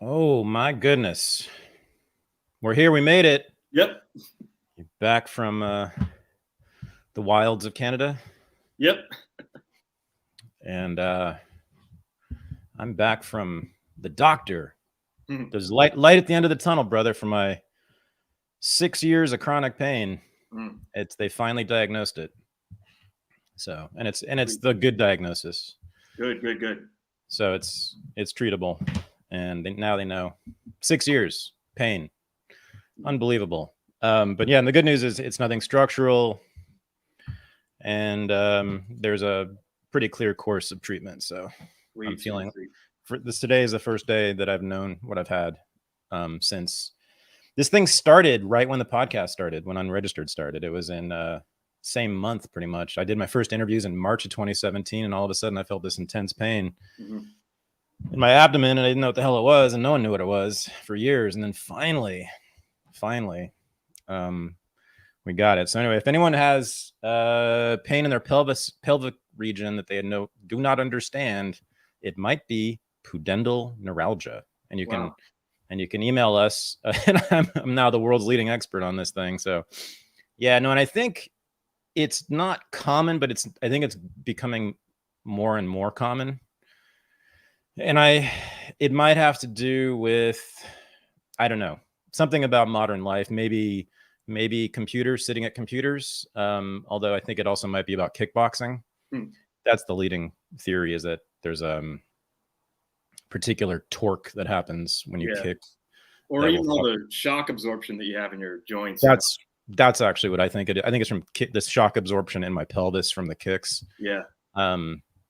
Oh my goodness. We're here. We made it. Yep. You're back from the wilds of Canada. Yep. And I'm back from the doctor. There's light at the end of the tunnel, brother, for my 6 years of chronic pain. They finally diagnosed it. So, and it's the good diagnosis. Good. So it's treatable. And now they know 6 years pain. Unbelievable. But yeah, and the good news is it's nothing structural. And there's a pretty clear course of treatment. So I'm feeling today is the first day that I've known what I've had since this thing started right when the podcast started, when Unregistered started. It was in same month, pretty much. I did my first interviews in March of 2017, and all of a sudden I felt this intense pain in my abdomen, and I didn't know what the hell it was, and no one knew what it was for years. And then finally, we got it. So anyway, if anyone has pain in their pelvic region that they do not understand, it might be pudendal neuralgia, and you can email us. And I'm now the world's leading expert on this thing. So yeah, no, and I think it's not common, but I think it's becoming more and more common. And it might have to do with, I don't know, something about modern life, maybe computers, sitting at computers. Although I think it also might be about kickboxing. That's the leading theory, is that there's particular torque that happens when you kick. Or even all the shock absorption that you have in your joints. That's actually what I think it is. I think it's from this shock absorption in my pelvis from the kicks. Yeah.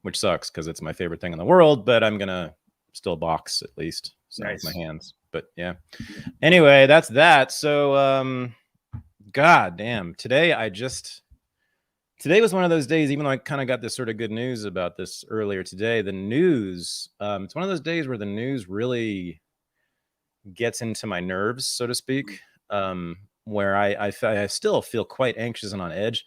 Which sucks because it's my favorite thing in the world, but I'm gonna still box at least. So nice. With my hands. But yeah. Anyway, that's that. So God damn. Today was one of those days, even though I kind of got this sort of good news about this earlier today. The news, it's one of those days where the news really gets into my nerves, so to speak. Where I still feel quite anxious and on edge.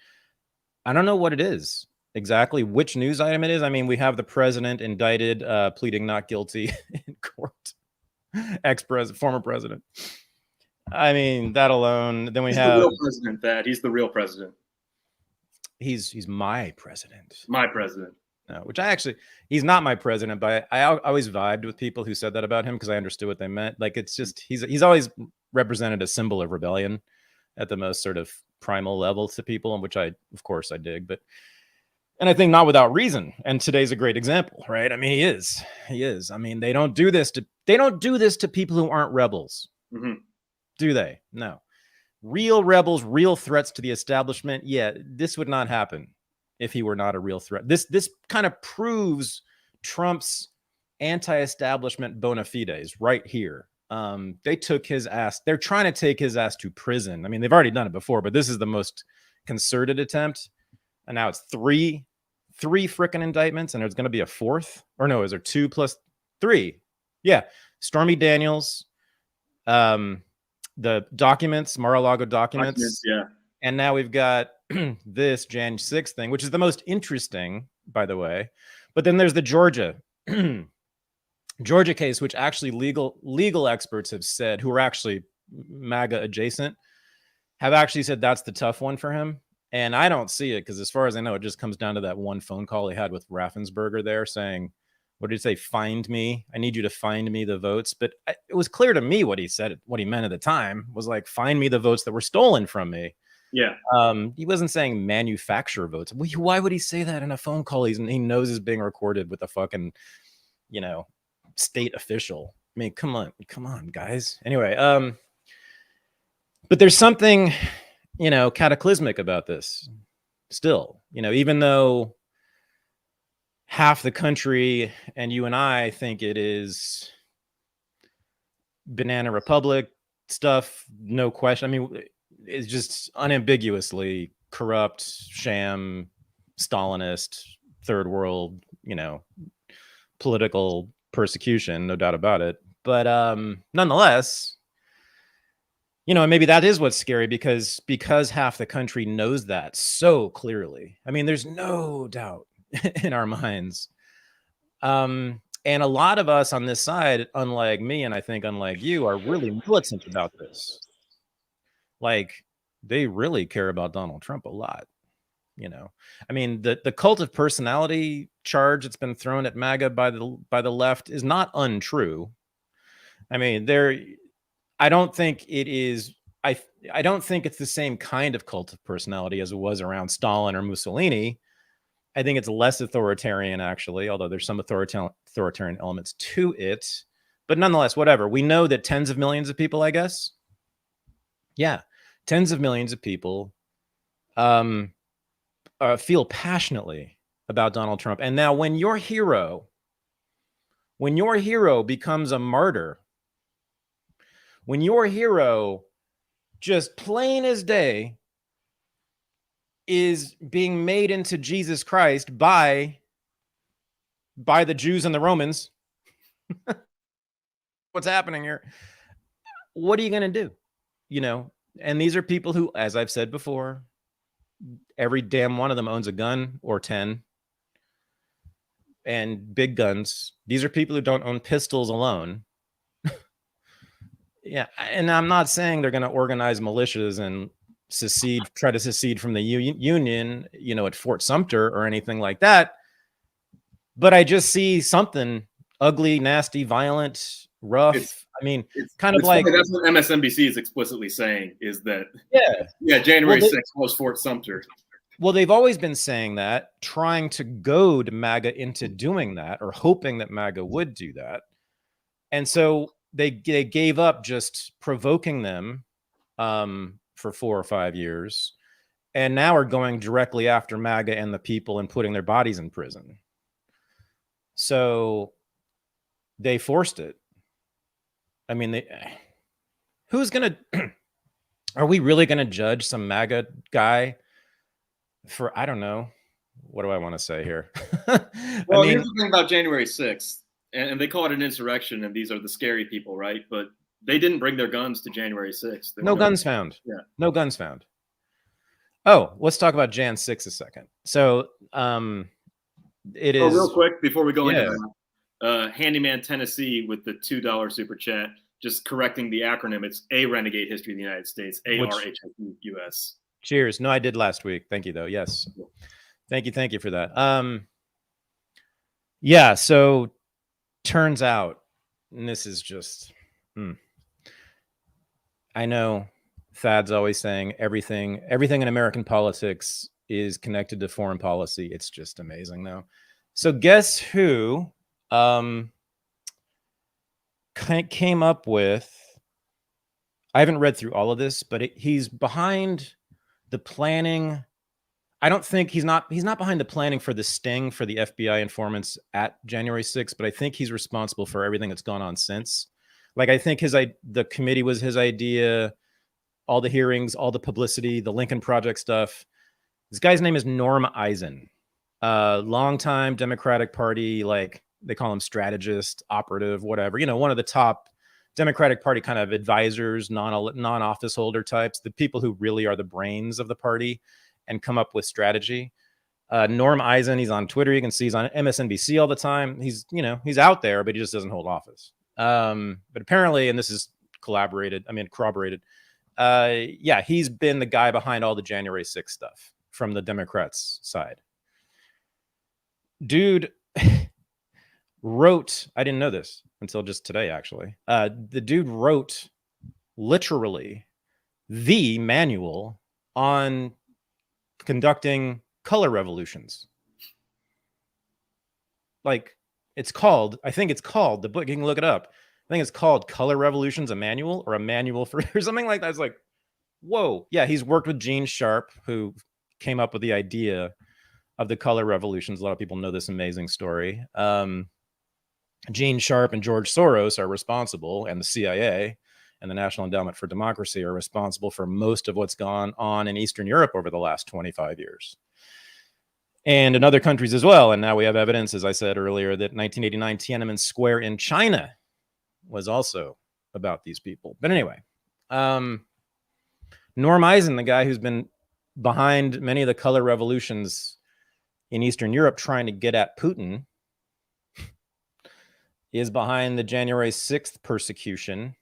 I don't know what it is exactly, which news item it is. I mean, we have the president indicted, pleading not guilty in court. Former president. I mean, that alone. Then he's the real president. He's the real president. He's my president. My president. No, which he's not my president, but I always vibed with people who said that about him because I understood what they meant. Like, it's just he's always represented a symbol of rebellion at the most sort of primal level to people, which of course I dig, and I think not without reason. And today's a great example, right? I mean, he is. I mean, they don't do this to people who aren't rebels, do they? No. Real rebels, real threats to the establishment. Yeah, this would not happen if he were not a real threat. This kind of proves Trump's anti-establishment bona fides right here. They took his ass. They're trying to take his ass to prison. I mean, they've already done it before, but this is the most concerted attempt. And now it's three frickin' indictments, and there's going to be a fourth. Or no, is there 2 plus 3? Yeah, Stormy Daniels, the documents, Mar-a-Lago documents. Yeah. And now we've got this Jan 6th thing, which is the most interesting, by the way. But then there's the Georgia case, which actually legal experts have said, who are actually MAGA adjacent, have actually said that's the tough one for him. And I don't see it because, as far as I know, it just comes down to that one phone call he had with Raffensperger there saying, what did he say? Find me. I need you to find me the votes. But it was clear to me what he said, what he meant at the time was like, find me the votes that were stolen from me. Yeah. He wasn't saying manufacture votes. Why would he say that in a phone call? He knows is being recorded with a fucking, state official. I mean, come on, guys. Anyway, but there's something, cataclysmic about this still, even though half the country and you and I think it is banana republic stuff, no question. I mean, it's just unambiguously corrupt, sham, Stalinist, third world, political persecution, no doubt about it. But nonetheless, and maybe that is what's scary because half the country knows that so clearly. I mean, there's no doubt in our minds. And a lot of us on this side, unlike me, and I think unlike you, are really militant about this. Like, they really care about Donald Trump a lot. You know, I mean, the cult of personality charge that's been thrown at MAGA by the left is not untrue. I mean, I don't think it is. I don't think it's the same kind of cult of personality as it was around Stalin or Mussolini. I think it's less authoritarian, actually, although there's some authoritarian elements to it. But nonetheless, whatever. We know that tens of millions of people, I guess. Yeah, tens of millions of people feel passionately about Donald Trump. And now when your hero becomes a martyr, when your hero, just plain as day, is being made into Jesus Christ by the Jews and the Romans, what's happening here? What are you going to do? You know, and these are people who, as I've said before, every damn one of them owns a gun or 10 and big guns. These are people who don't own pistols alone. Yeah. And I'm not saying they're going to organize militias and try to secede from the Union, you know, at Fort Sumter or anything like that. But I just see something ugly, nasty, violent, rough. It's kind of like funny. That's what MSNBC is explicitly saying, is that January 6th was Fort Sumter. Well, they've always been saying that, trying to goad MAGA into doing that, or hoping that MAGA would do that. And so they gave up just provoking them for 4 or 5 years, and now are going directly after MAGA and the people and putting their bodies in prison. So they forced it. I mean, who's going to, are we really going to judge some MAGA guy for, I don't know, what do I want to say here? Well, here's the thing about January 6th, and they call it an insurrection, and these are the scary people, right? But they didn't bring their guns to January 6th. No guns found. Yeah. No guns found. Oh, let's talk about Jan 6 a second. So it is. Real quick, before we go into that, Handyman Tennessee with the $2 super chat, just correcting the acronym. It's A Renegade History of the United States, ARHIS. Cheers. No, I did last week. Thank you, though. Yes. Thank you for that. Yeah, so turns out, and this is just, I know Thad's always saying everything in American politics is connected to foreign policy. It's just amazing, though. So guess who came up with, I haven't read through all of this, but he's behind the planning. I don't think he's not behind the planning for the sting for the FBI informants at January 6th, but I think he's responsible for everything that's gone on since. Like, I think the committee was his idea, all the hearings, all the publicity, the Lincoln Project stuff. This guy's name is Norm Eisen, longtime Democratic Party, like they call him strategist, operative, whatever, you know, one of the top Democratic Party kind of advisors, non-office holder types, the people who really are the brains of the party and come up with strategy. Norm Eisen, he's on Twitter. You can see he's on MSNBC all the time. He's out there, but he just doesn't hold office. But apparently, and this is corroborated, he's been the guy behind all the January 6th stuff from the Democrats' side. Dude wrote, I didn't know this until just today, actually. The dude wrote literally the manual on conducting color revolutions. Like, I think it's called, the book, you can look it up. I think it's called Color Revolutions, a Manual, or a manual for, or something like that. It's like, whoa. Yeah, he's worked with Gene Sharp, who came up with the idea of the color revolutions. A lot of people know this amazing story. Gene Sharp and George Soros are responsible, and the CIA and the National Endowment for Democracy are responsible for most of what's gone on in Eastern Europe over the last 25 years. And in other countries as well. And now we have evidence, as I said earlier, that 1989 Tiananmen Square in China was also about these people. But anyway, Norm Eisen, the guy who's been behind many of the color revolutions in Eastern Europe trying to get at Putin, is behind the January 6th persecution,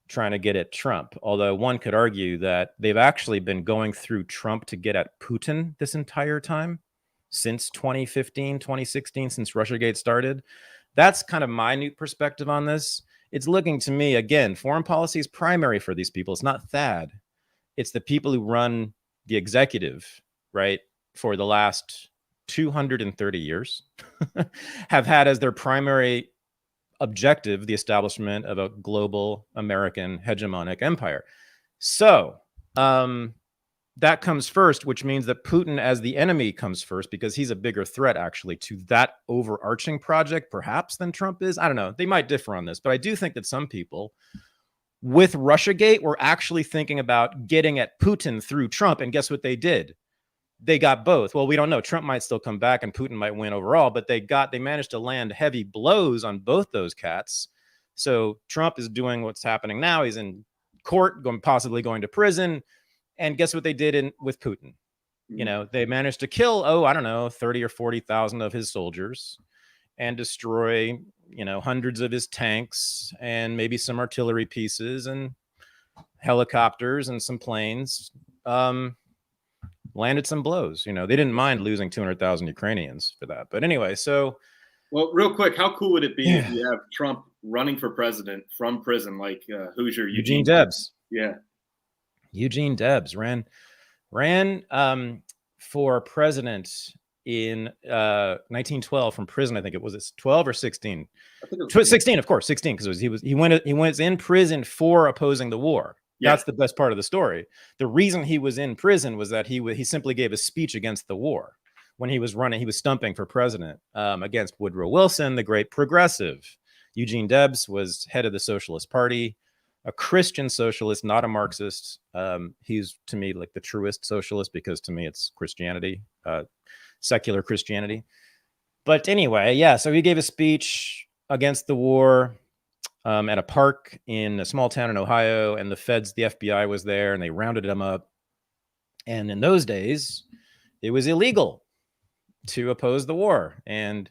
trying to get at Trump. Although one could argue that they've actually been going through Trump to get at Putin this entire time, since 2015, 2016, since Russiagate started. That's kind of my new perspective on this. It's looking to me, again, foreign policy is primary for these people. It's not Thad. It's the people who run the executive, right, for the last 230 years, have had as their primary objective the establishment of a global American hegemonic empire. So that comes first, which means that Putin as the enemy comes first, because he's a bigger threat actually to that overarching project perhaps than Trump is. I don't know. They might differ on this, but I do think that some people with Russiagate were actually thinking about getting at Putin through Trump. And guess what they did? They got both. Well, we don't know. Trump might still come back and Putin might win overall, but they managed to land heavy blows on both those cats. So Trump is doing what's happening now. He's in court, possibly going to prison. And guess what they did with Putin? You know, they managed to kill, 30 or 40,000 of his soldiers and destroy, hundreds of his tanks and maybe some artillery pieces and helicopters and some planes. Landed some blows. They didn't mind losing 200,000 Ukrainians for that. But anyway, so. Well, real quick, how cool would it be if you have Trump running for president from prison, like Hoosier Eugene Debs? Yeah. Eugene Debs ran for president in 1912 from prison. I think it was 12 or 16. I think it was 16, of course, 16, because he was in prison for opposing the war. Yeah. That's the best part of the story. The reason he was in prison was that he simply gave a speech against the war when he was running. He was stumping for president against Woodrow Wilson, the great progressive. Eugene Debs was head of the Socialist Party, a Christian socialist, not a Marxist. He's, to me, like the truest socialist, because to me it's Christianity, secular Christianity. But anyway, yeah, so he gave a speech against the war at a park in a small town in Ohio, and the FBI was there, and they rounded him up. And in those days, it was illegal to oppose the war, and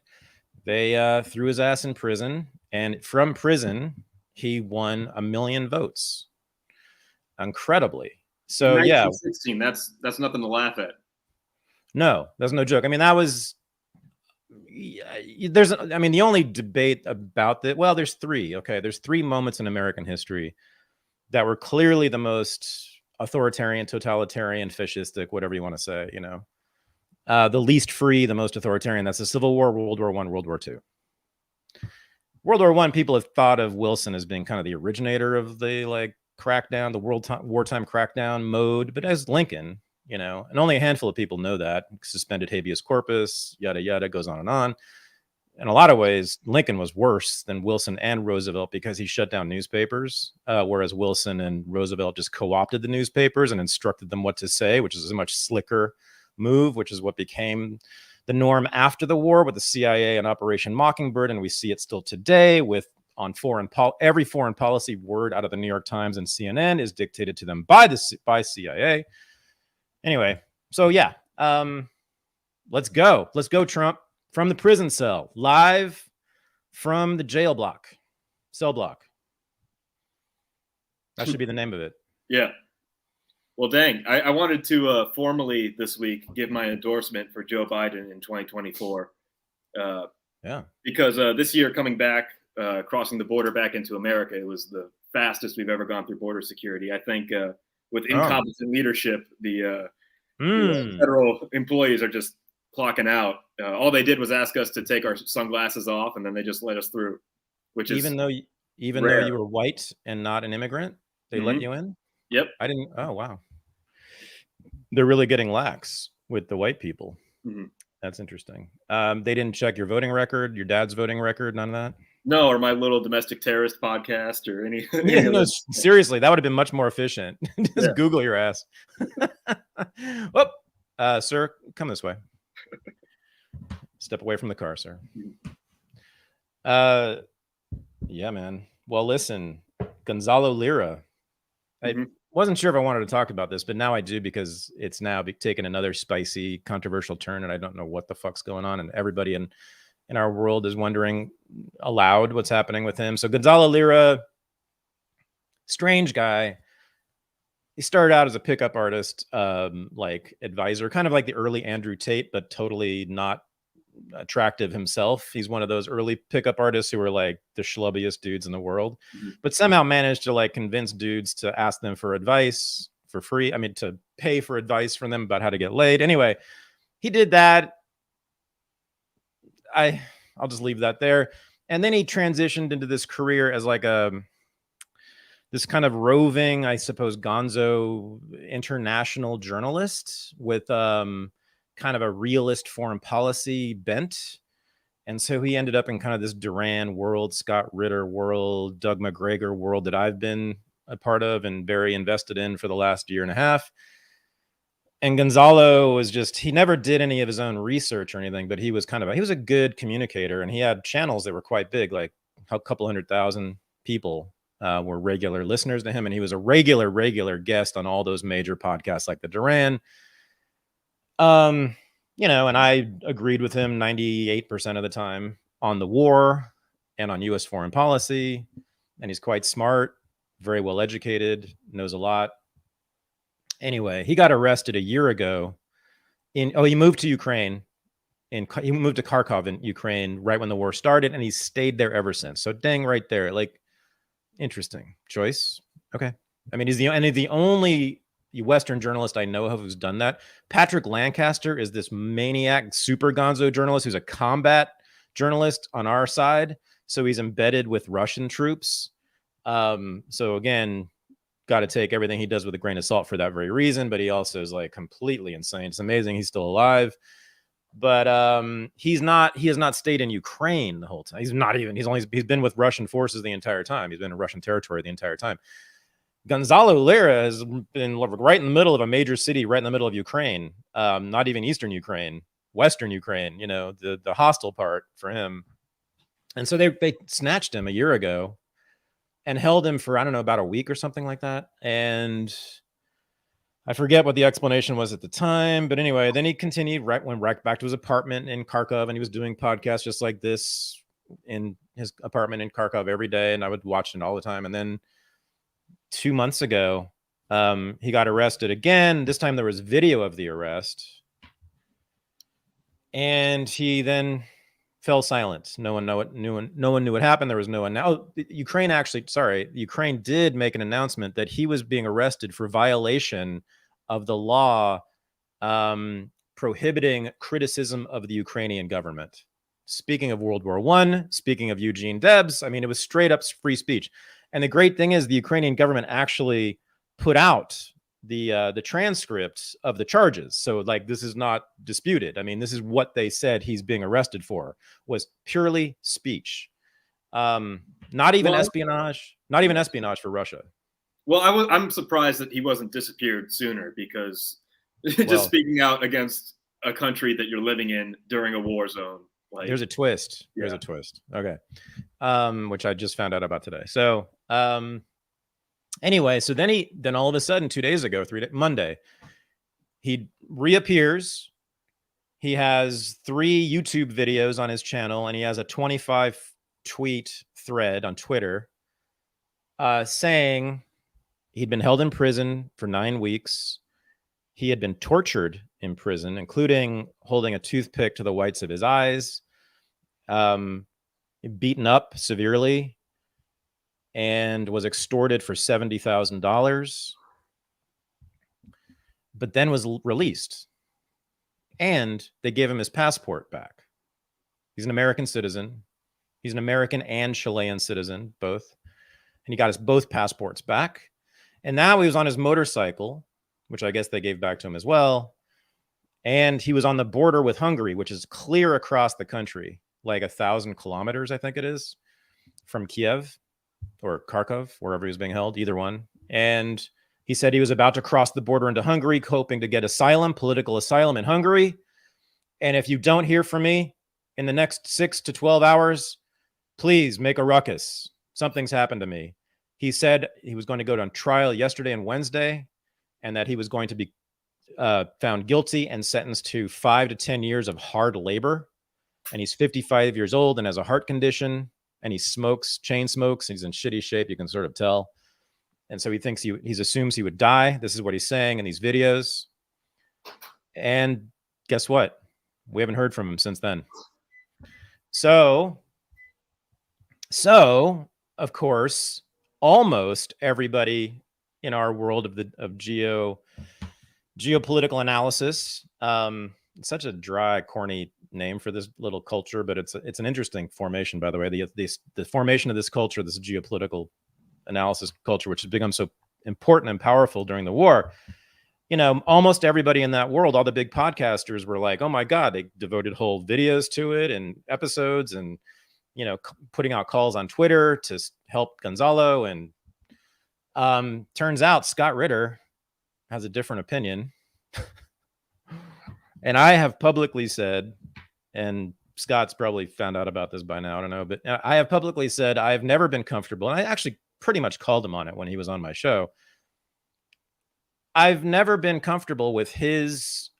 they threw his ass in prison. And from prison, he won 1 million votes, incredibly. So 1916, that's nothing to laugh at. No, that's no joke. I mean, that was. The only debate about that, well, there's three. Okay, there's three moments in American history that were clearly the most authoritarian, totalitarian, fascistic, whatever you want to say. The least free, the most authoritarian. That's the Civil War, World War I, World War II. World War I, people have thought of Wilson as being kind of the originator of the crackdown, the wartime crackdown mode, but as Lincoln. And only a handful of people know that. Suspended habeas corpus, yada, yada, goes on. In a lot of ways, Lincoln was worse than Wilson and Roosevelt because he shut down newspapers, whereas Wilson and Roosevelt just co-opted the newspapers and instructed them what to say, which is a much slicker move, which is what became the norm after the war with the CIA and Operation Mockingbird. And we see it still today every foreign policy word out of the New York Times and CNN is dictated to them by CIA. Anyway, so yeah, let's go, Trump, from the prison cell, live from the cell block. That should be the name of it. Yeah. Well, dang, I wanted to formally this week give my endorsement for Joe Biden in 2024. Because this year coming back, crossing the border back into America, it was the fastest we've ever gone through border security. I think with incompetent leadership, the federal employees are just clocking out. All they did was ask us to take our sunglasses off, and then they just let us through. Which is even though you were white and not an immigrant, they let you in. Yep. I didn't. Oh wow. They're really getting lax with the white people. Mm-hmm. That's interesting. They didn't check your voting record, your dad's voting record, none of that. No, or my little domestic terrorist podcast or any. No, seriously, that would have been much more efficient. Just Google your ass. Sir, come this way. Step away from the car, sir. Yeah, man. Well, listen, Gonzalo Lira. I wasn't sure if I wanted to talk about this, but now I do, because it's now taken another spicy, controversial turn, and I don't know what the fuck's going on. And everybody in in our world is wondering aloud what's happening with him. So Gonzalo Lira, strange guy. He started out as a pickup artist, like advisor, kind of like the early Andrew Tate, but totally not attractive himself. He's one of those early pickup artists who were like the schlubbiest dudes in the world, but somehow managed to like convince dudes to ask them for advice for free. I mean, to pay for advice from them about how to get laid. Anyway, he did that. I'll just leave that there. And then he transitioned into this career as like this kind of roving, I suppose, gonzo international journalist with kind of a realist foreign policy bent. And so he ended up in kind of this Duran world, Scott Ritter world, Doug McGregor world that I've been a part of and very invested in for the last year and a half. And Gonzalo was just, he never did any of his own research or anything, but he was he was a good communicator, and he had channels that were quite big, like a couple 100,000 people were regular listeners to him. And he was a regular guest on all those major podcasts like the Duran. You know, and I agreed with him 98% of the time on the war and on US foreign policy. And he's quite smart, very well educated, knows a lot. Anyway, he got arrested a year ago he moved to Ukraine. He moved to Kharkov in Ukraine right when the war started, and he's stayed there ever since. So dang right there. Like, interesting choice. Okay. I mean, he's the only Western journalist I know of who's done that. Patrick Lancaster is this maniac super gonzo journalist who's a combat journalist on our side. So he's embedded with Russian troops. So again, got to take everything he does with a grain of salt for that very reason. But he also is like completely insane. It's amazing he's still alive. But he has not stayed in Ukraine the whole time. He's been with Russian forces the entire time. He's been in Russian territory the entire time. Gonzalo Lira has been right in the middle of a major city, right in the middle of Ukraine. Not even Eastern Ukraine, Western Ukraine, you know, the hostile part for him. And so they snatched him a year ago and held him for, I don't know, about a week or something like that. And I forget what the explanation was at the time, but anyway, then he continued went back to his apartment in Kharkov, and he was doing podcasts just like this in his apartment in Kharkov every day. And I would watch it all the time. And then 2 months ago, he got arrested again. This time there was video of the arrest, and he then fell silent. No one knew what happened. There was no one. Now, Ukraine did make an announcement that he was being arrested for violation of the law prohibiting criticism of the Ukrainian government. Speaking of World War I, speaking of Eugene Debs, I mean, it was straight up free speech. And the great thing is the Ukrainian government actually put out the transcripts of the charges. So like, this is not disputed. I mean, this is what they said he's being arrested for, was purely speech. Not even espionage for Russia. Well, I'm surprised that he wasn't disappeared sooner, because just speaking out against a country that you're living in during a war zone. Like, there's a twist. There's a twist. Okay. Which I just found out about today. So, anyway, so then all of a sudden, 2 days ago, Monday, he reappears. He has 3 YouTube videos on his channel, and he has a 25 tweet thread on Twitter saying he'd been held in prison for 9 weeks. He had been tortured in prison, including holding a toothpick to the whites of his eyes, beaten up severely, and was extorted for $70,000, but then was released. And they gave him his passport back. He's an American citizen. He's an American and Chilean citizen, both. And he got his both passports back. And now he was on his motorcycle, which I guess they gave back to him as well. And he was on the border with Hungary, which is clear across the country, like 1,000 kilometers, I think it is, from Kiev or Kharkov, wherever he was being held, either one. And he said he was about to cross the border into Hungary, hoping to get asylum, political asylum in Hungary. And if you don't hear from me in the next 6 to 12 hours, please make a ruckus. Something's happened to me. He said he was going to go on trial yesterday and Wednesday, and that he was going to be found guilty and sentenced to 5 to 10 years of hard labor. and he's 55 years old and has a heart condition, and he smokes, chain smokes, and he's in shitty shape. You can sort of tell. And so he thinks he assumes he would die. This is what he's saying in these videos. And guess what? We haven't heard from him since then. So of course, almost everybody in our world of geopolitical analysis, it's such a dry, corny name for this little culture, but it's an interesting formation, by the way. The formation of this culture, this geopolitical analysis culture, which has become so important and powerful during the war. You know, almost everybody in that world, all the big podcasters were like, oh my God, they devoted whole videos to it and episodes and, you know, putting out calls on Twitter to help Gonzalo. And turns out Scott Ritter has a different opinion. And I have publicly said, and Scott's probably found out about this by now, I don't know, but I have publicly said I've never been comfortable, and I actually pretty much called him on it when he was on my show. I've never been comfortable with his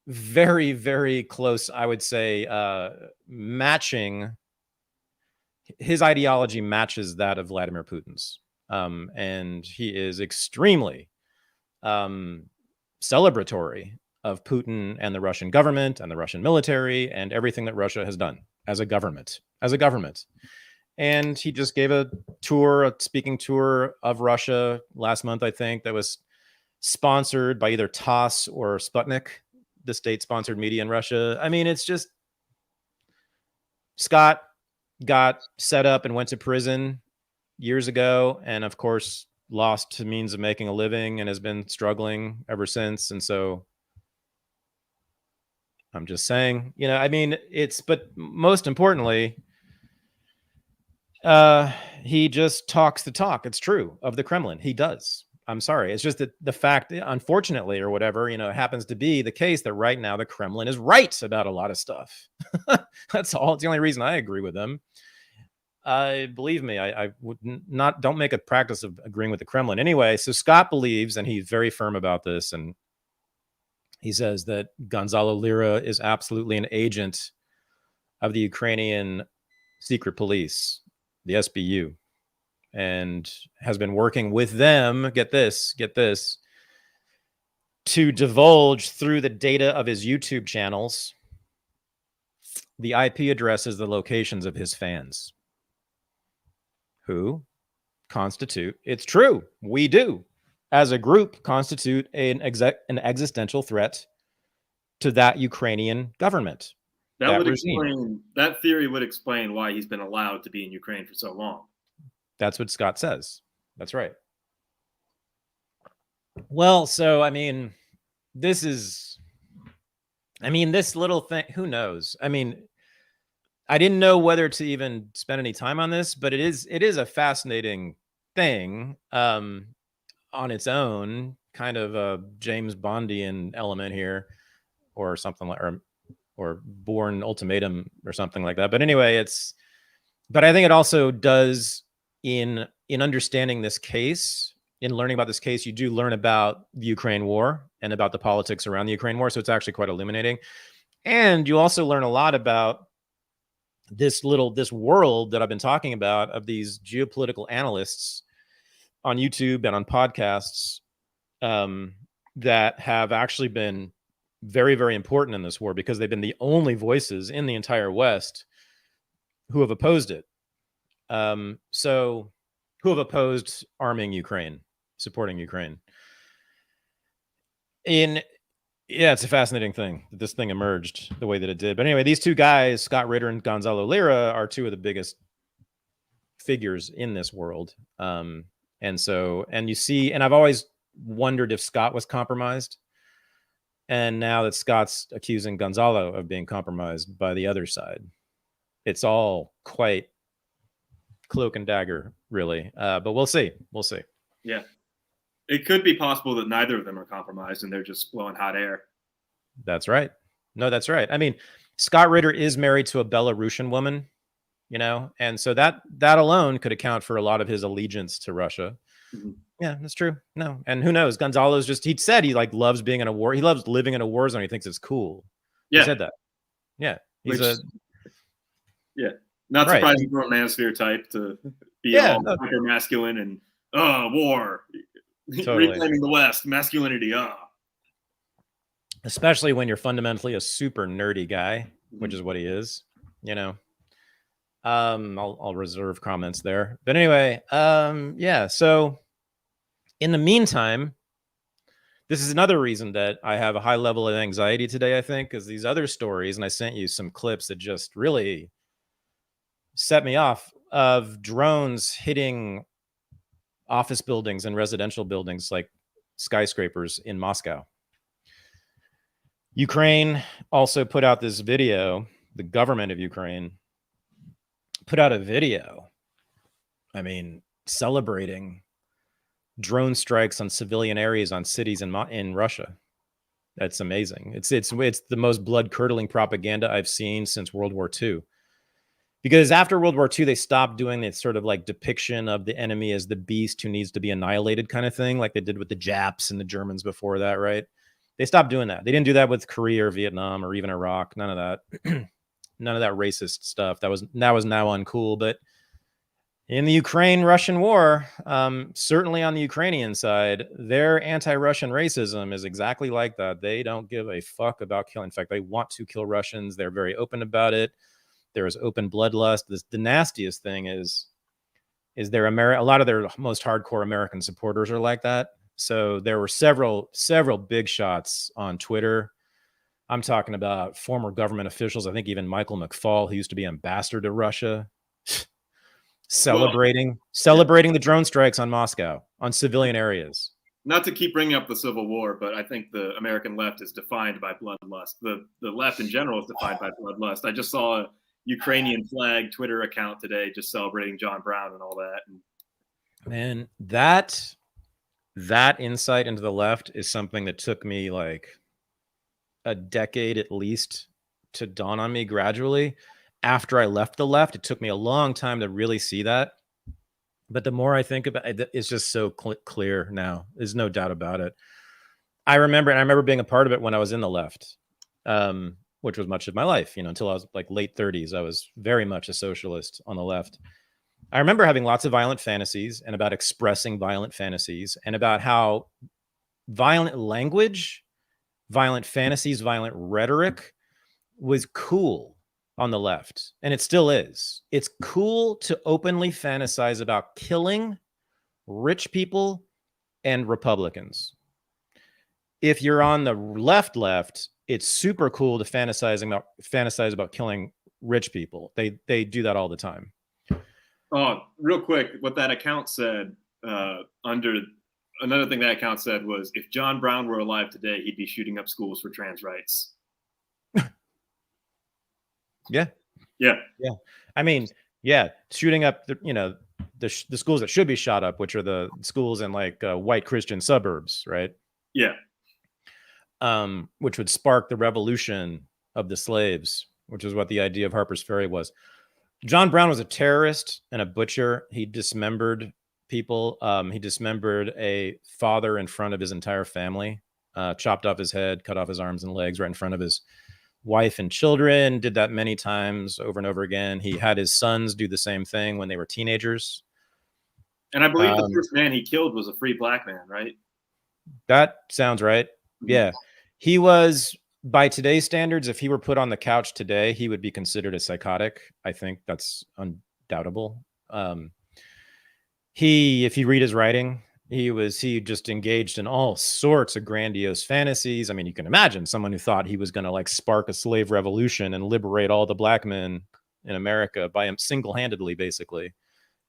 very, very close, I would say, matching. His ideology matches that of Vladimir Putin's. And he is extremely celebratory of Putin and the Russian government and the Russian military and everything that Russia has done as a government. And he just gave a speaking tour of Russia last month, I think, that was sponsored by either TASS or Sputnik, the state-sponsored media in Russia. I mean, it's just, Scott got set up and went to prison years ago, and of course lost to means of making a living and has been struggling ever since. And so I'm just saying, you know, I mean, but most importantly, he just talks the talk. It's true of the Kremlin. He does. I'm sorry. It's just that the fact, unfortunately, or whatever, you know, happens to be the case that right now the Kremlin is right about a lot of stuff. That's all. It's the only reason I agree with them. Believe me, I would don't make a practice of agreeing with the Kremlin. Anyway, so Scott believes, and he's very firm about this, and he says that Gonzalo Lira is absolutely an agent of the Ukrainian secret police, the SBU, and has been working with them, get this, to divulge through the data of his YouTube channels the IP addresses, the locations of his fans, who constitute, it's true, we do, as a group, constitute an existential threat to that Ukrainian government. That theory would explain why he's been allowed to be in Ukraine for so long. That's what Scott says. That's right. Well, so, I mean, this little thing, who knows? I mean, I didn't know whether to even spend any time on this, but it is a fascinating thing on its own, kind of a James Bondian element here, or something like, or Bourne Ultimatum or something like that. But anyway, but I think it also does in understanding this case, in learning about this case, you do learn about the Ukraine war and about the politics around the Ukraine war. So it's actually quite illuminating. And you also learn a lot about this world that I've been talking about of these geopolitical analysts on YouTube and on podcasts that have actually been very, very important in this war, because they've been the only voices in the entire West who have opposed it. So who have opposed arming Ukraine, supporting Ukraine. It's a fascinating thing that this thing emerged the way that it did. But anyway, these two guys, Scott Ritter and Gonzalo Lira, are two of the biggest figures in this world. And you see, and I've always wondered if Scott was compromised. And now that Scott's accusing Gonzalo of being compromised by the other side, it's all quite cloak and dagger, really. But we'll see. Yeah. It could be possible that neither of them are compromised and they're just blowing hot air. That's right. No, that's right. I mean, Scott Ritter is married to a Belarusian woman, you know, and so that alone could account for a lot of his allegiance to Russia. Mm-hmm. Yeah, that's true. No, and who knows? Gonzalo's he said he loves being in a war. He loves living in a war zone. He thinks it's cool. Yeah. He said that. Yeah, he's a not right. surprising for a manosphere type to be all hyper masculine and war, totally. reclaiming the West, masculinity. Especially when you're fundamentally a super nerdy guy, which is what he is. You know. I'll reserve comments there. But anyway, yeah. So in the meantime, this is another reason that I have a high level of anxiety today, I think, because these other stories, and I sent you some clips that just really set me off, of drones hitting office buildings and residential buildings like skyscrapers in Moscow. Ukraine also put out this video, the government of Ukraine put out a video, I mean, celebrating drone strikes on civilian areas on cities in Russia. That's amazing. It's the most blood-curdling propaganda I've seen since World War II. Because after World War II, they stopped doing this sort of like depiction of the enemy as the beast who needs to be annihilated kind of thing, like they did with the Japs and the Germans before that, right? They stopped doing that. They didn't do that with Korea or Vietnam or even Iraq. None of that. None of that racist stuff. That was now uncool. But in the Ukraine-Russian war, certainly on the Ukrainian side, their anti-Russian racism is exactly like that. They don't give a fuck about killing. In fact, they want to kill Russians. They're very open about it. There is open bloodlust. The nastiest thing is a lot of their most hardcore American supporters are like that. So there were several big shots on Twitter. I'm talking about former government officials. I think even Michael McFaul, who used to be ambassador to Russia, celebrating the drone strikes on Moscow, on civilian areas. Not to keep bringing up the Civil War, but I think the American left is defined by bloodlust. The left in general is defined by bloodlust. I just saw a Ukrainian flag Twitter account today just celebrating John Brown and all that. Man, that insight into the left is something that took me like a decade at least to dawn on me gradually. After I left the left, it took me a long time to really see that. But the more I think about it, it's just so clear now. There's no doubt about it. I remember being a part of it when I was in the left, which was much of my life, until I was like late 30s. I was very much a socialist on the left. I remember having lots of violent fantasies and about expressing violent fantasies and about how violent language, violent fantasies, violent rhetoric was cool on the left. And it still is. It's cool to openly fantasize about killing rich people and Republicans. If you're on the left, it's super cool to fantasize about killing rich people. They do that all the time. Oh, real quick, what that account said, another thing that account said was, if John Brown were alive today, he'd be shooting up schools for trans rights. Yeah. I mean, shooting up the schools that should be shot up, which are the schools in like white Christian suburbs, right? Yeah. Which would spark the revolution of the slaves, which is what the idea of Harper's Ferry was. John Brown was a terrorist and a butcher. He dismembered people. He dismembered a father in front of his entire family, chopped off his head, cut off his arms and legs right in front of his wife and children, did that many times over and over again. He had his sons do the same thing when they were teenagers. And I believe the first man he killed was a free black man, right? That sounds right. Mm-hmm. Yeah. He was, by today's standards, if he were put on the couch today, he would be considered a psychotic. I think that's undoubtable. If you read his writing, he just engaged in all sorts of grandiose fantasies. I mean, you can imagine someone who thought he was going to like spark a slave revolution and liberate all the black men in America by him single-handedly, basically.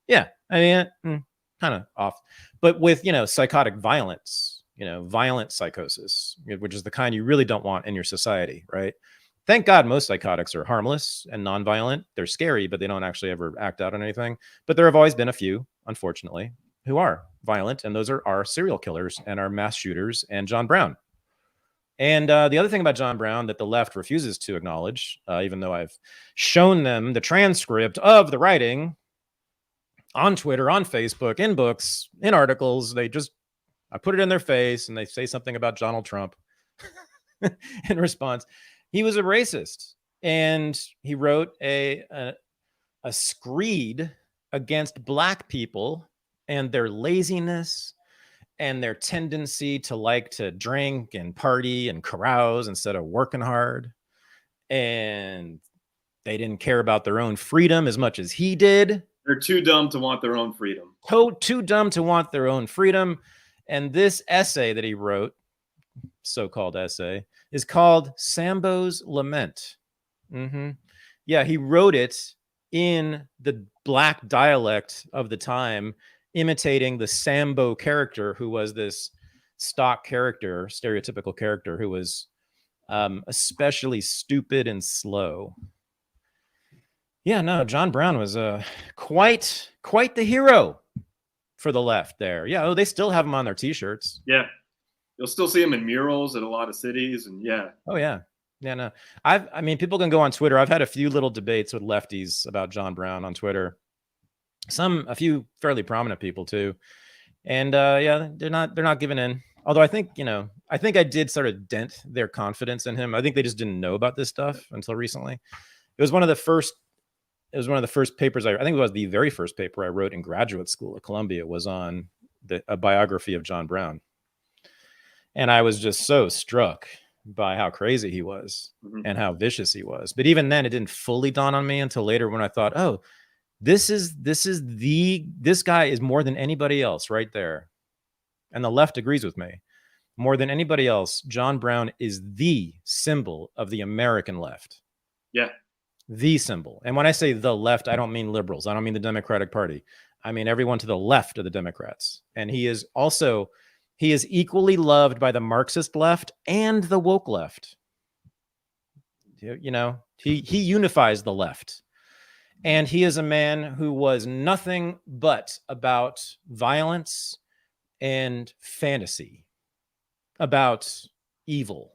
Yeah. I mean, kind of off, but with, psychotic violence, violent psychosis, which is the kind you really don't want in your society, right? Thank God most psychotics are harmless and nonviolent. They're scary, but they don't actually ever act out on anything. But there have always been a few, unfortunately, who are violent, and those are our serial killers and our mass shooters and John Brown. And the other thing about John Brown that the left refuses to acknowledge, even though I've shown them the transcript of the writing on Twitter, on Facebook, in books, in articles, I put it in their face and they say something about Donald Trump in response. He was a racist. And he wrote a screed against Black people and their laziness and their tendency to like to drink and party and carouse instead of working hard. And they didn't care about their own freedom as much as he did. They're too dumb to want their own freedom. Too dumb to want their own freedom. And this essay that he wrote, so-called essay, is called Sambo's Lament. Yeah, he wrote it in the Black dialect of the time, imitating the Sambo character, who was this stock character, stereotypical character, who was especially stupid and slow. Yeah, no, John Brown was quite the hero for the left there. Yeah, oh, they still have him on their T-shirts. Yeah, you'll still see him in murals in a lot of cities, and yeah. Oh yeah. Yeah, no. I mean, people can go on Twitter. I've had a few little debates with lefties about John Brown on Twitter. A few fairly prominent people too. And yeah, they're not giving in. Although I think I did sort of dent their confidence in him. I think they just didn't know about this stuff until recently. It was one of the first papers I think it was the very first paper I wrote in graduate school at Columbia was on a biography of John Brown. And I was just so struck by how crazy he was and how vicious he was. But even then, it didn't fully dawn on me until later when I thought, oh, this guy is more than anybody else right there. And the left agrees with me. More than anybody else, John Brown is the symbol of the American left. Yeah. The symbol. And when I say the left, I don't mean liberals. I don't mean the Democratic Party. I mean everyone to the left of the Democrats. And he is equally loved by the Marxist left and the woke left. He unifies the left. And he is a man who was nothing but about violence and fantasy, about evil.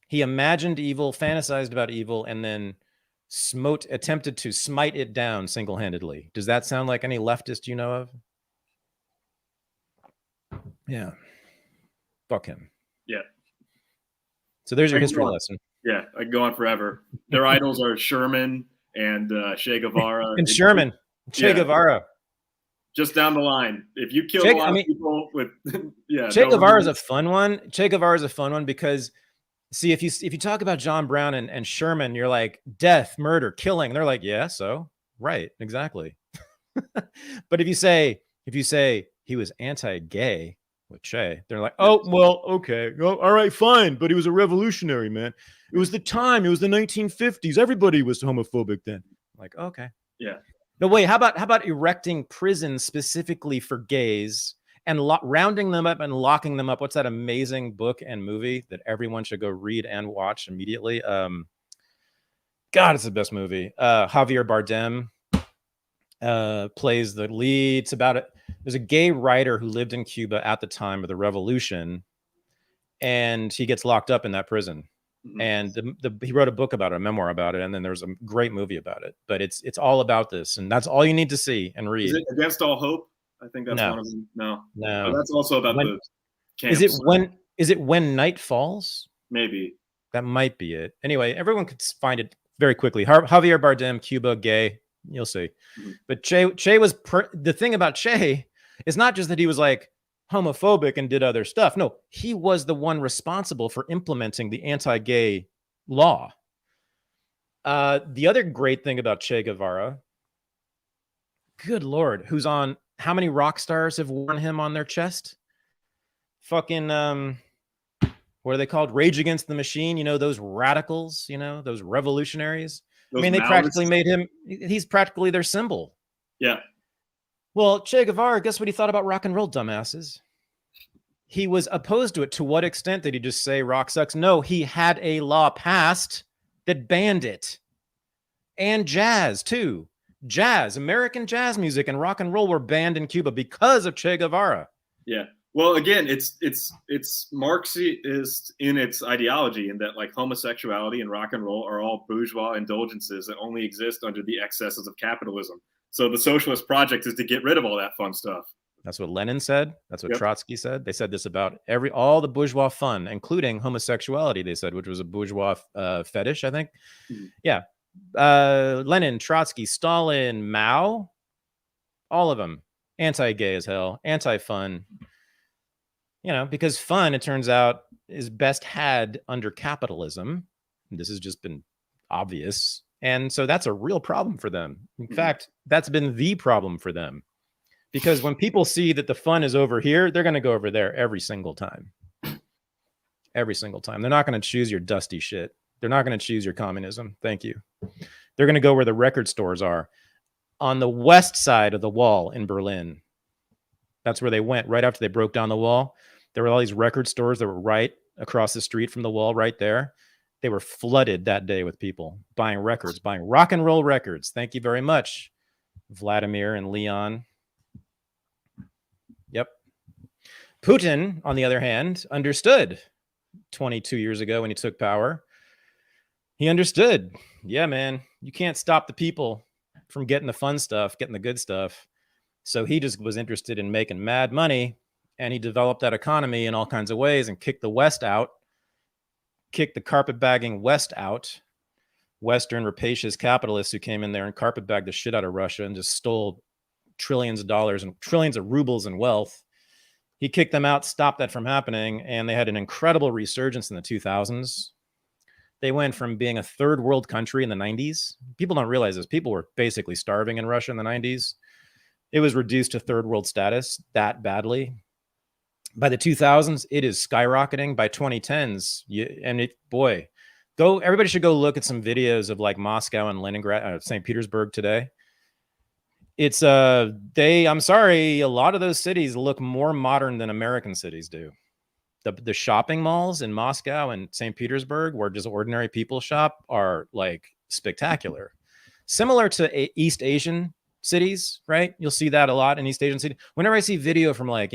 He imagined evil, fantasized about evil, and then attempted to smite it down single-handedly. Does that sound like any leftist you know of? Yeah. Fuck him. Yeah. So there's your history lesson. Yeah, I can go on forever. Their idols are Sherman and Che Guevara. And Sherman, Che Guevara. Just down the line. If you kill a lot of people with Che Guevara is a fun one. Che Guevara is a fun one because see, if you talk about John Brown and Sherman, you're like death, murder, killing. And they're like, yeah, so right, exactly. But if you say he was anti-gay with Che, they're like, oh, well, okay, all right, fine, but he was a revolutionary, man. It was the time. It was the 1950s. Everybody was homophobic then. Like, okay, yeah. No, wait. How about erecting prisons specifically for gays and rounding them up and locking them up? What's that amazing book and movie that everyone should go read and watch immediately? God, it's the best movie. Javier Bardem plays the lead. It's about it. There's a gay writer who lived in Cuba at the time of the revolution, and he gets locked up in that prison. And he wrote a book about it, a memoir about it, and then there's a great movie about it. But it's all about this, and that's all you need to see and read. Is it Against All Hope? I think that's one of them. No. Oh, that's also about the camps. Is it When Night Falls? Maybe. That might be it. Anyway, everyone could find it very quickly. Javier Bardem, Cuba, gay. You'll see. But Che was the thing about Che is not just that he was like homophobic and did other stuff. No, he was the one responsible for implementing the anti-gay law. The other great thing about Che Guevara, good Lord, who's on, how many rock stars have worn him on their chest? Fucking, what are they called? Rage Against the Machine. Those radicals, those revolutionaries. They practically made him, he's practically their symbol. Yeah. Well, Che Guevara, guess what he thought about rock and roll, dumbasses? He was opposed to it. To what extent did he just say rock sucks? No, he had a law passed that banned it. And jazz, too. Jazz, American jazz music and rock and roll were banned in Cuba because of Che Guevara. Yeah. Well, again, it's Marxist in its ideology, in that like homosexuality and rock and roll are all bourgeois indulgences that only exist under the excesses of capitalism. So the socialist project is to get rid of all that fun stuff. That's what Lenin said. That's what Yep. Trotsky said. They said this about all the bourgeois fun, including homosexuality, they said, which was a bourgeois fetish, I think. Mm-hmm. Yeah. Lenin, Trotsky, Stalin, Mao, all of them anti-gay as hell, anti-fun. You know, because fun, it turns out, is best had under capitalism. This has just been obvious. And so that's a real problem for them. In fact, that's been the problem for them. Because when people see that the fun is over here, they're going to go over there every single time. Every single time. They're not going to choose your dusty shit. They're not going to choose your communism. Thank you. They're going to go where the record stores are. On the west side of the wall in Berlin. That's where they went right after they broke down the wall. There were all these record stores that were right across the street from the wall right there. They were flooded that day with people buying records, buying rock and roll records. Thank you very much, Vladimir and Leon. Yep. Putin, on the other hand, understood 22 years ago when he took power. He understood. Yeah, man, you can't stop the people from getting the fun stuff, getting the good stuff. So he just was interested in making mad money, and he developed that economy in all kinds of ways and kicked the West out, kicked the carpetbagging West out, Western rapacious capitalists who came in there and carpetbagged the shit out of Russia and just stole trillions of dollars and trillions of rubles in wealth. He kicked them out, stopped that from happening, and they had an incredible resurgence in the 2000s. They went from being a third world country in the 90s. People don't realize this. People were basically starving in Russia in the 90s. It was reduced to third world status that badly. By the 2000s, it is skyrocketing. By 2010s, everybody should go look at some videos of like Moscow and Leningrad, St. Petersburg today. It's I'm sorry, a lot of those cities look more modern than American cities do. The shopping malls in Moscow and St. Petersburg, where just ordinary people shop, are like spectacular. Similar to East Asian cities, right? You'll see that a lot in East Asian cities. Whenever I see video from like,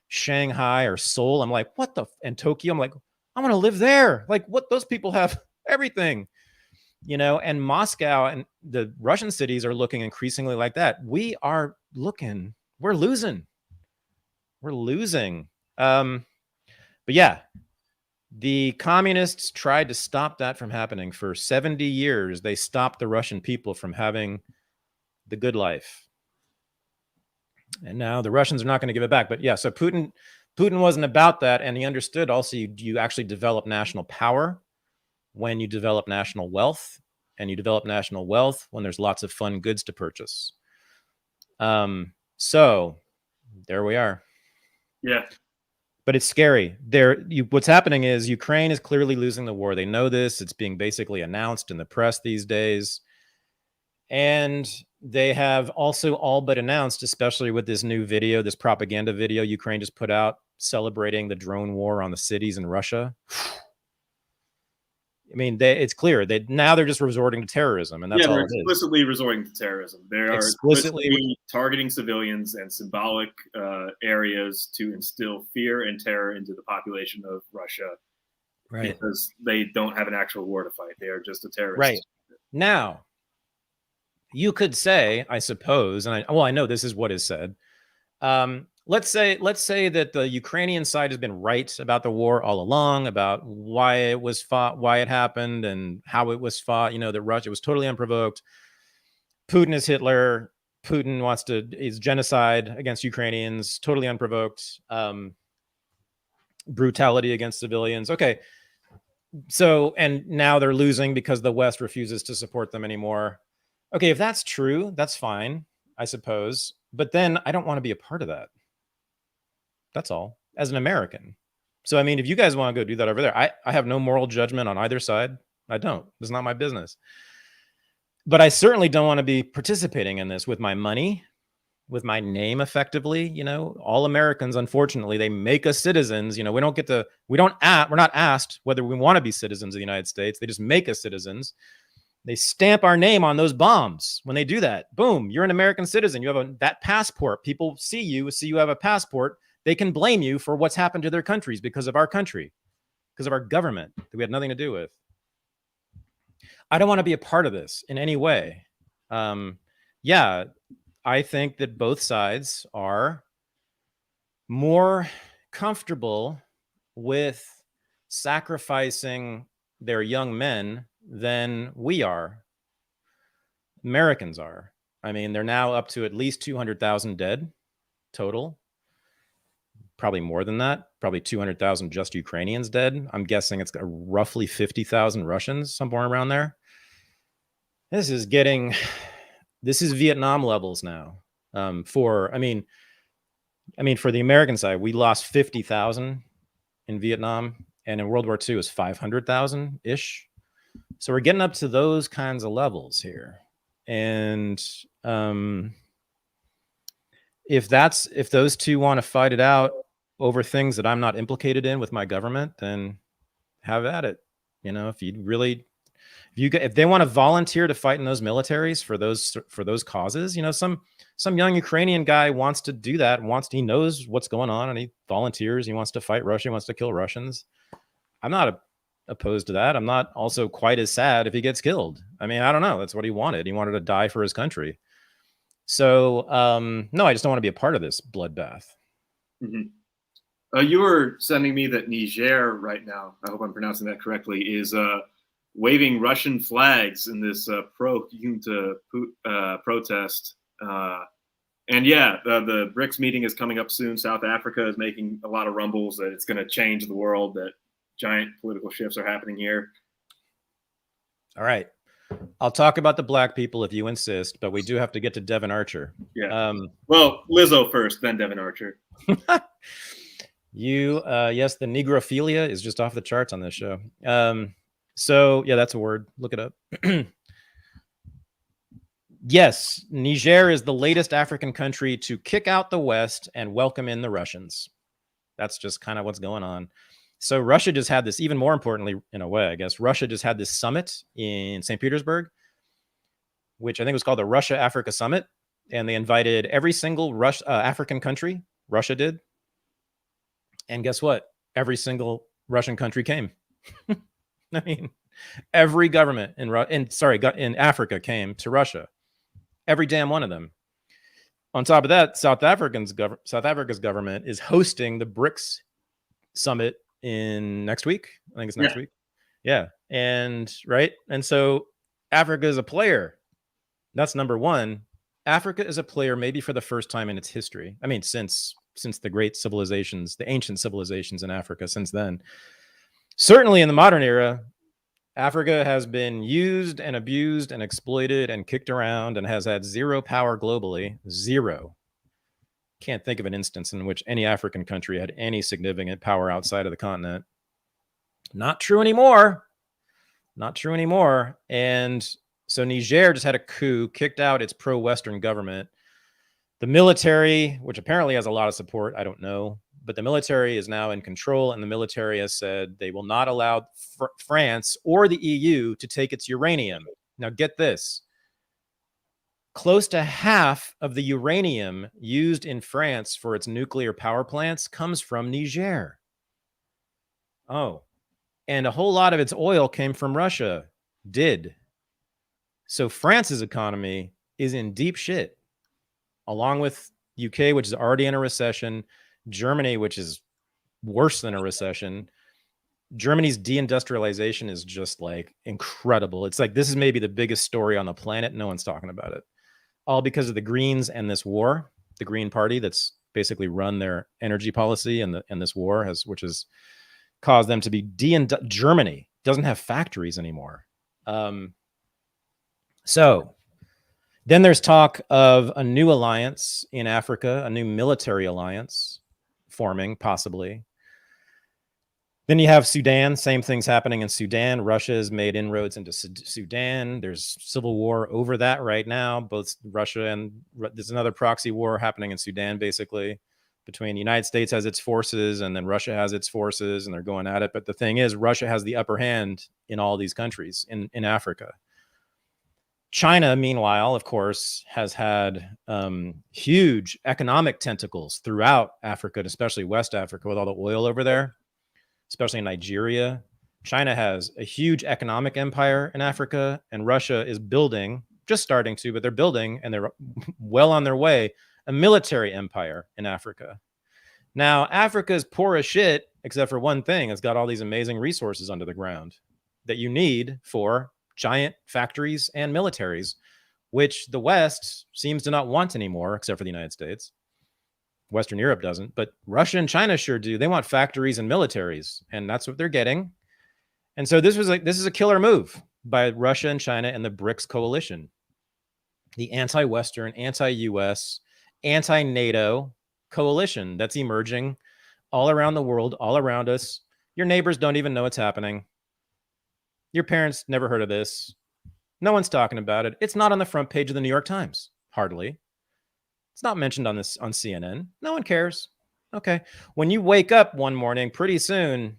Shanghai or Seoul, I'm like, and Tokyo, I'm like, I want to live there. Like, what, those people have everything, and Moscow and the Russian cities are looking increasingly like that. We're losing. But yeah, the communists tried to stop that from happening for 70 years. They stopped the Russian people from having the good life. And now the Russians are not going to give it back. But yeah, so Putin wasn't about that. And he understood also you actually develop national power when you develop national wealth. And you develop national wealth when there's lots of fun goods to purchase. So there we are. Yeah. But it's scary. What's happening is Ukraine is clearly losing the war. They know this. It's being basically announced in the press these days. And they have also all but announced, especially with this new video, this propaganda video Ukraine just put out celebrating the drone war on the cities in Russia. I mean, it's clear that now they're just resorting to terrorism, and that's all it is. They're explicitly resorting to terrorism. They are explicitly targeting civilians and symbolic areas to instill fear and terror into the population of Russia, right? Because they don't have an actual war to fight. They are just a terrorist. Right. Now, you could say, I suppose, and I know this is what is said. Let's say that the Ukrainian side has been right about the war all along, about why it was fought, why it happened, and how it was fought. That Russia was totally unprovoked. Putin is Hitler. Putin is genocide against Ukrainians, totally unprovoked. Brutality against civilians. Okay. So, and now they're losing because the West refuses to support them anymore. Okay, if that's true, that's fine, I suppose. But then I don't want to be a part of that. That's all, as an American. So, I mean, if you guys want to go do that over there, I have no moral judgment on either side. I don't. It's not my business. But I certainly don't want to be participating in this with my money, with my name, effectively. All Americans, unfortunately, they make us citizens. We're not asked whether we want to be citizens of the United States. They just make us citizens. They stamp our name on those bombs. When they do that, boom, you're an American citizen. You have that passport. People see you have a passport. They can blame you for what's happened to their countries because of our country, because of our government that we had nothing to do with. I don't want to be a part of this in any way. I think that both sides are more comfortable with sacrificing their young men than we are. Americans are. I mean, they're now up to at least 200,000 dead total. Probably more than that. Probably 200,000 just Ukrainians dead. I'm guessing it's roughly 50,000 Russians, somewhere around there. This is Vietnam levels now. For the American side, we lost 50,000 in Vietnam, and in World War II is 500,000 ish. So we're getting up to those kinds of levels here. And if those two want to fight it out over things that I'm not implicated in with my government, then have at it. If they want to volunteer to fight in those militaries for those causes, some young Ukrainian guy wants to do that, he knows what's going on, and he volunteers. He wants to fight Russia. He wants to kill Russians. I'm not opposed to that. I'm not also quite as sad if he gets killed. I mean, I don't know. That's what he wanted. He wanted to die for his country. So, no, I just don't want to be a part of this bloodbath. Mm-hmm. You were sending me that Niger right now, I hope I'm pronouncing that correctly, is waving Russian flags in this pro-junta protest. And yeah, the BRICS meeting is coming up soon. South Africa is making a lot of rumbles that it's going to change the world, that giant political shifts are happening here. All right. I'll talk about the black people if you insist, but we do have to get to Devon Archer. Yeah. Well, Lizzo first, then Devon Archer. Yes, the negrophilia is just off the charts on this show. So yeah, that's a word. Look it up. Yes, Niger is the latest African country to kick out the West and welcome in the Russians. That's just kind of what's going on. So Russia just had this, even more importantly, in a way, I guess, Russia just had this summit in St. Petersburg, which I think was called the Russia-Africa Summit. And they invited every single African country, Russia did. And guess what? Every single Russian country came. I mean, every government in Africa came to Russia. Every damn one of them. On top of that, South Africa's government is hosting the BRICS summit in next week. I think it's next week. Yeah. And right. And so Africa is a player. That's number one. Africa is a player maybe for the first time in its history. I mean, since the great civilizations, the ancient civilizations in Africa since then. Certainly in the modern era, Africa has been used and abused and exploited and kicked around and has had zero power globally. Zero. Can't think of an instance in which any African country had any significant power outside of the continent. Not true anymore. Not true anymore. And so Niger just had a coup, kicked out its pro-Western government. The military, which apparently has a lot of support, I don't know, but the military is now in control, and the military has said they will not allow France or the EU to take its uranium. Now get this. Close to half of the uranium used in France for its nuclear power plants comes from Niger. Oh, and a whole lot of its oil came from Russia. So France's economy is in deep shit, along with UK, which is already in a recession, Germany, which is worse than a recession. Germany's deindustrialization is just like incredible. It's like, this is maybe the biggest story on the planet. No one's talking about it. All because of the Greens and this war, the Green Party that's basically run their energy policy, and this war which has caused them to be Germany doesn't have factories anymore. So then there's talk of a new alliance in Africa, a new military alliance forming, possibly. Then you have Sudan, same things happening in Sudan. Russia has made inroads into Sudan. There's civil war over that right now. Both Russia and there's another proxy war happening in Sudan, basically, between the United States has its forces and then Russia has its forces, and they're going at it. But the thing is, Russia has the upper hand in all these countries in Africa. China, meanwhile, of course, has had huge economic tentacles throughout Africa, especially West Africa, with all the oil over there, especially in Nigeria. China has a huge economic empire in Africa, and Russia is building, just starting to, but they're building, and they're well on their way, a military empire in Africa. Now, Africa's poor as shit, except for one thing. It's got all these amazing resources under the ground that you need for giant factories and militaries, which the West seems to not want anymore, except for the United States. Western Europe doesn't, but Russia and China sure do. They want factories and militaries, and that's what they're getting. And so this is a killer move by Russia and China and the BRICS coalition, the anti-Western, anti-US, anti-NATO coalition that's emerging all around the world, all around us. Your neighbors don't even know it's happening. Your parents never heard of this. No one's talking about it. It's not on the front page of the New York Times, hardly. It's not mentioned on CNN. No one cares. Okay. When you wake up one morning, pretty soon,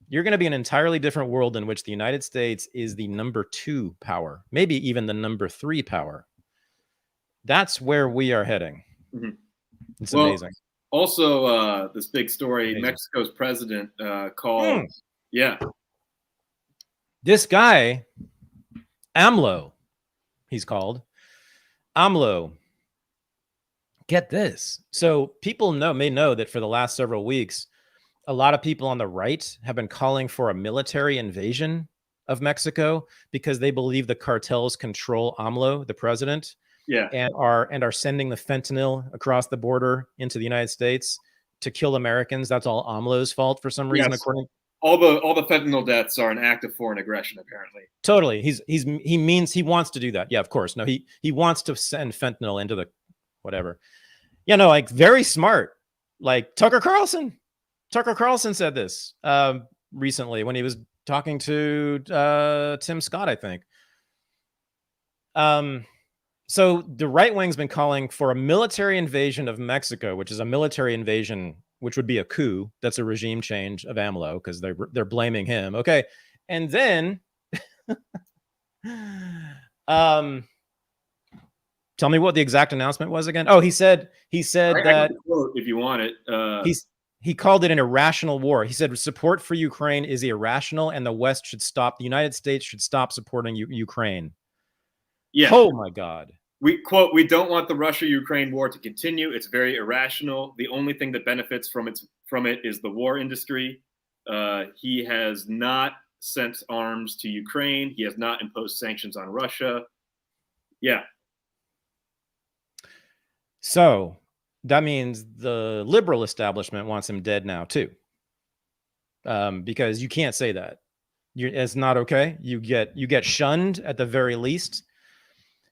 you're going to be in an entirely different world in which the United States is the number 2 power, maybe even the number 3 power. That's where we are heading. Mm-hmm. It's amazing. Also, this big story, amazing. Mexico's president called, this guy, AMLO, he's called. AMLO. Get this. So people may know that for the last several weeks, a lot of people on the right have been calling for a military invasion of Mexico because they believe the cartels control AMLO, the president, and are sending the fentanyl across the border into the United States to kill Americans. That's all AMLO's fault for some reason, according. All the fentanyl deaths are an act of foreign aggression, apparently. Totally. He wants to do that. Yeah, of course. No, he wants to send fentanyl into the whatever. Yeah, no, like very smart. Like Tucker Carlson said this recently when he was talking to Tim Scott, I think. So the right wing's been calling for a military invasion of Mexico, which is a military invasion, which would be a coup. That's a regime change of AMLO because they're blaming him. Okay, and then tell me what the exact announcement was again. Oh, he said that quote if you want it. He called it an irrational war. He said support for Ukraine is irrational, and the West should stop. The United States should stop supporting Ukraine. Yeah. Oh my God. We don't want the Russia-Ukraine war to continue. It's very irrational. The only thing that benefits from it is the war industry. He has not sent arms to Ukraine. He has not imposed sanctions on Russia. Yeah. So that means the liberal establishment wants him dead now too. Because you can't say that. It's not okay. You get shunned at the very least.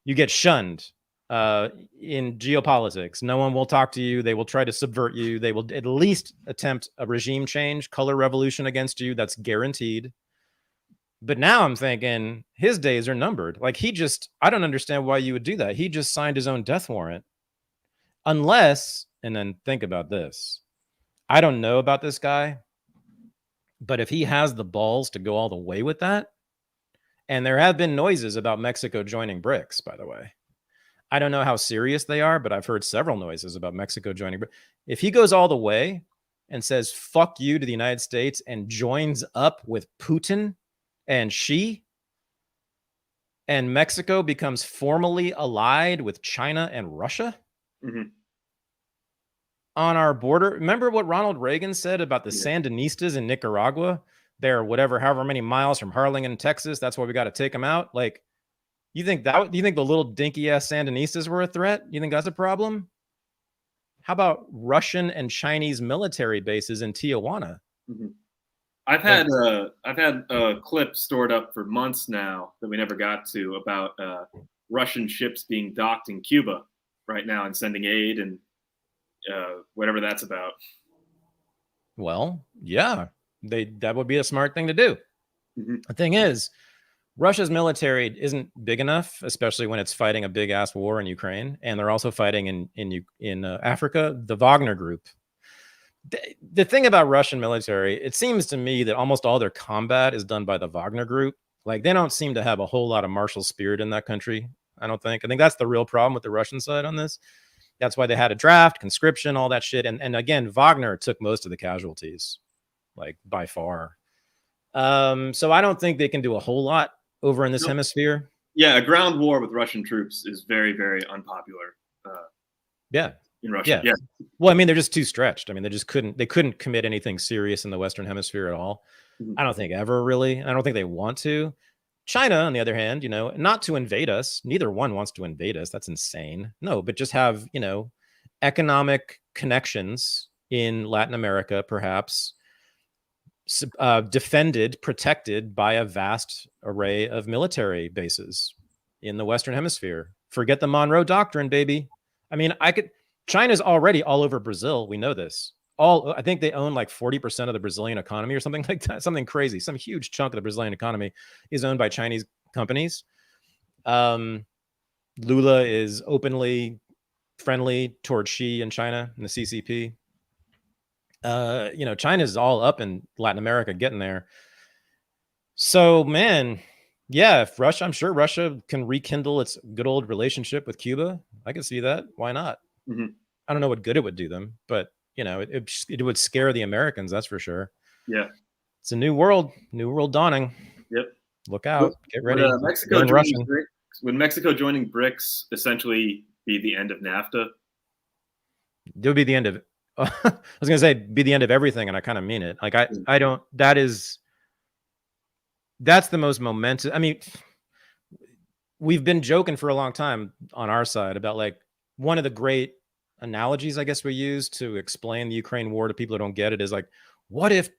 You get shunned in geopolitics. No one will talk to you. They will try to subvert you. They will at least attempt a regime change, color revolution against you. That's guaranteed. But now I'm thinking his days are numbered. Like I don't understand why you would do that. He just signed his own death warrant. Unless, and then think about this. I don't know about this guy, but if he has the balls to go all the way with that, and there have been noises about Mexico joining BRICS, by the way. I don't know how serious they are, but I've heard several noises about Mexico joining BRICS. If he goes all the way and says, fuck you to the United States and joins up with Putin and Xi, and Mexico becomes formally allied with China and Russia on our border. Remember what Ronald Reagan said about the Sandinistas in Nicaragua? They're however many miles from Harlingen, Texas. That's why we got to take them out. Like, do you think the little dinky ass Sandinistas were a threat? You think that's a problem? How about Russian and Chinese military bases in Tijuana? I've had a clip stored up for months now that we never got to about Russian ships being docked in Cuba right now and sending aid and whatever that's about. Well, yeah. That would be a smart thing to do. The thing is, Russia's military isn't big enough, especially when it's fighting a big ass war in Ukraine, and they're also fighting in Africa, the Wagner Group. The thing about Russian military, it seems to me that almost all their combat is done by the Wagner Group. Like, they don't seem to have a whole lot of martial spirit in that country. I think that's the real problem with the Russian side on this. That's why they had a draft, conscription, all that shit, and again, Wagner took most of the casualties. Like, by far. So I don't think they can do a whole lot over in this hemisphere. Yeah, a ground war with Russian troops is very, very unpopular. Yeah. in Russia. Yeah. Well, I mean, they're just too stretched. I mean, they couldn't commit anything serious in the Western Hemisphere at all. Mhm. I don't think ever really. I don't think they want to. China, on the other hand, not to invade us. Neither one wants to invade us. That's insane. No, but just have, economic connections in Latin America, perhaps, defended, protected by a vast array of military bases in the Western Hemisphere. Forget the Monroe Doctrine, baby. I mean, China's already all over Brazil. We know this. I think they own like 40% of the Brazilian economy or something like that. Something crazy. Some huge chunk of the Brazilian economy is owned by Chinese companies. Lula is openly friendly towards Xi and China and the CCP. China's all up in Latin America getting there. So, man, yeah, if I'm sure Russia can rekindle its good old relationship with Cuba. I can see that. Why not? Mm-hmm. I don't know what good it would do them, but it would scare the Americans. That's for sure. Yeah. It's a new world dawning. Yep. Look out. Get ready. Would Mexico joining BRICS essentially be the end of NAFTA? It would be the end of I was going to say be the end of everything, and I kind of mean it. Like that's the most momentous. I mean, we've been joking for a long time on our side about like one of the great analogies I guess we use to explain the Ukraine war to people who don't get it is like, what if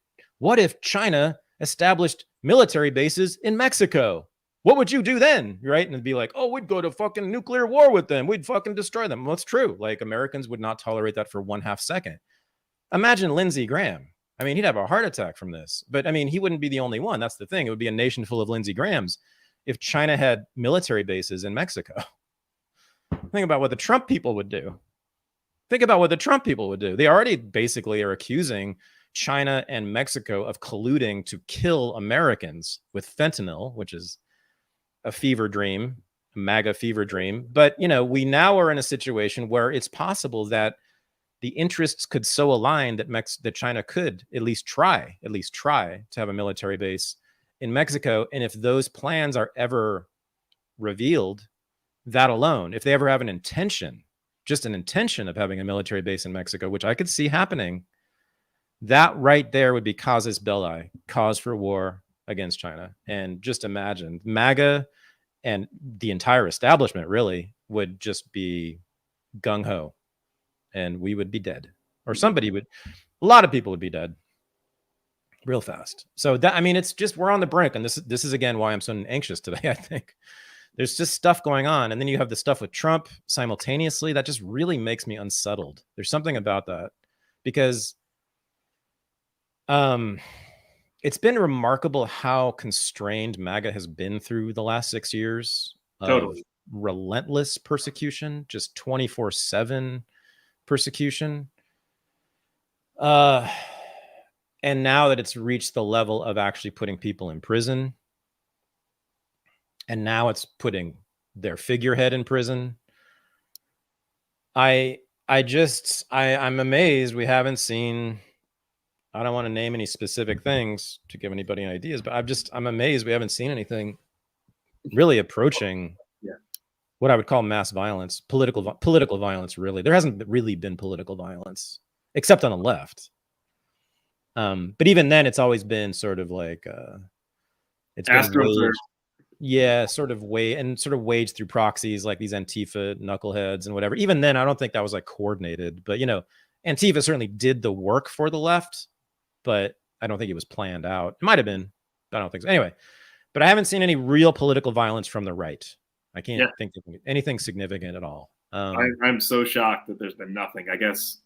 China established military bases in Mexico? What would you do then? Right? And it'd be like, oh, we'd go to fucking nuclear war with them. We'd fucking destroy them. Well, it's true. Like Americans would not tolerate that for 1/2 second. Imagine Lindsey Graham. I mean, he'd have a heart attack from this, but I mean, he wouldn't be the only one. That's the thing. It would be a nation full of Lindsey Grahams if China had military bases in Mexico. Think about what the Trump people would do. They already basically are accusing China and Mexico of colluding to kill Americans with fentanyl, which is a fever dream, a MAGA fever dream. But, we now are in a situation where it's possible that the interests could so align that China could at least try to have a military base in Mexico. And if those plans are ever revealed, that alone, if they ever have an intention of having a military base in Mexico, which I could see happening, that right there would be casus belli, cause for war against China. And just imagine MAGA and the entire establishment really would just be gung-ho, and we would be dead, or a lot of people would be dead real fast. So that, I mean, it's just, we're on the brink. And this is again, why I'm so anxious today. I think there's just stuff going on. And then you have the stuff with Trump simultaneously that just really makes me unsettled. There's something about that because, it's been remarkable how constrained MAGA has been through the last 6 years of relentless persecution, just 24/7 persecution. And now that it's reached the level of actually putting people in prison, and now it's putting their figurehead in prison. I'm amazed we haven't seen, I don't want to name any specific things to give anybody ideas, but I'm amazed we haven't seen anything really approaching what I would call mass violence, political violence. Really, there hasn't really been political violence except on the left. But even then, it's always been sort of like it's been waged through proxies like these Antifa knuckleheads and whatever. Even then, I don't think that was like coordinated. But Antifa certainly did the work for the left, but I don't think it was planned out. It might have been, but I don't think so. Anyway, but I haven't seen any real political violence from the right. I can't think of anything significant at all. I'm so shocked that there's been nothing. I guess,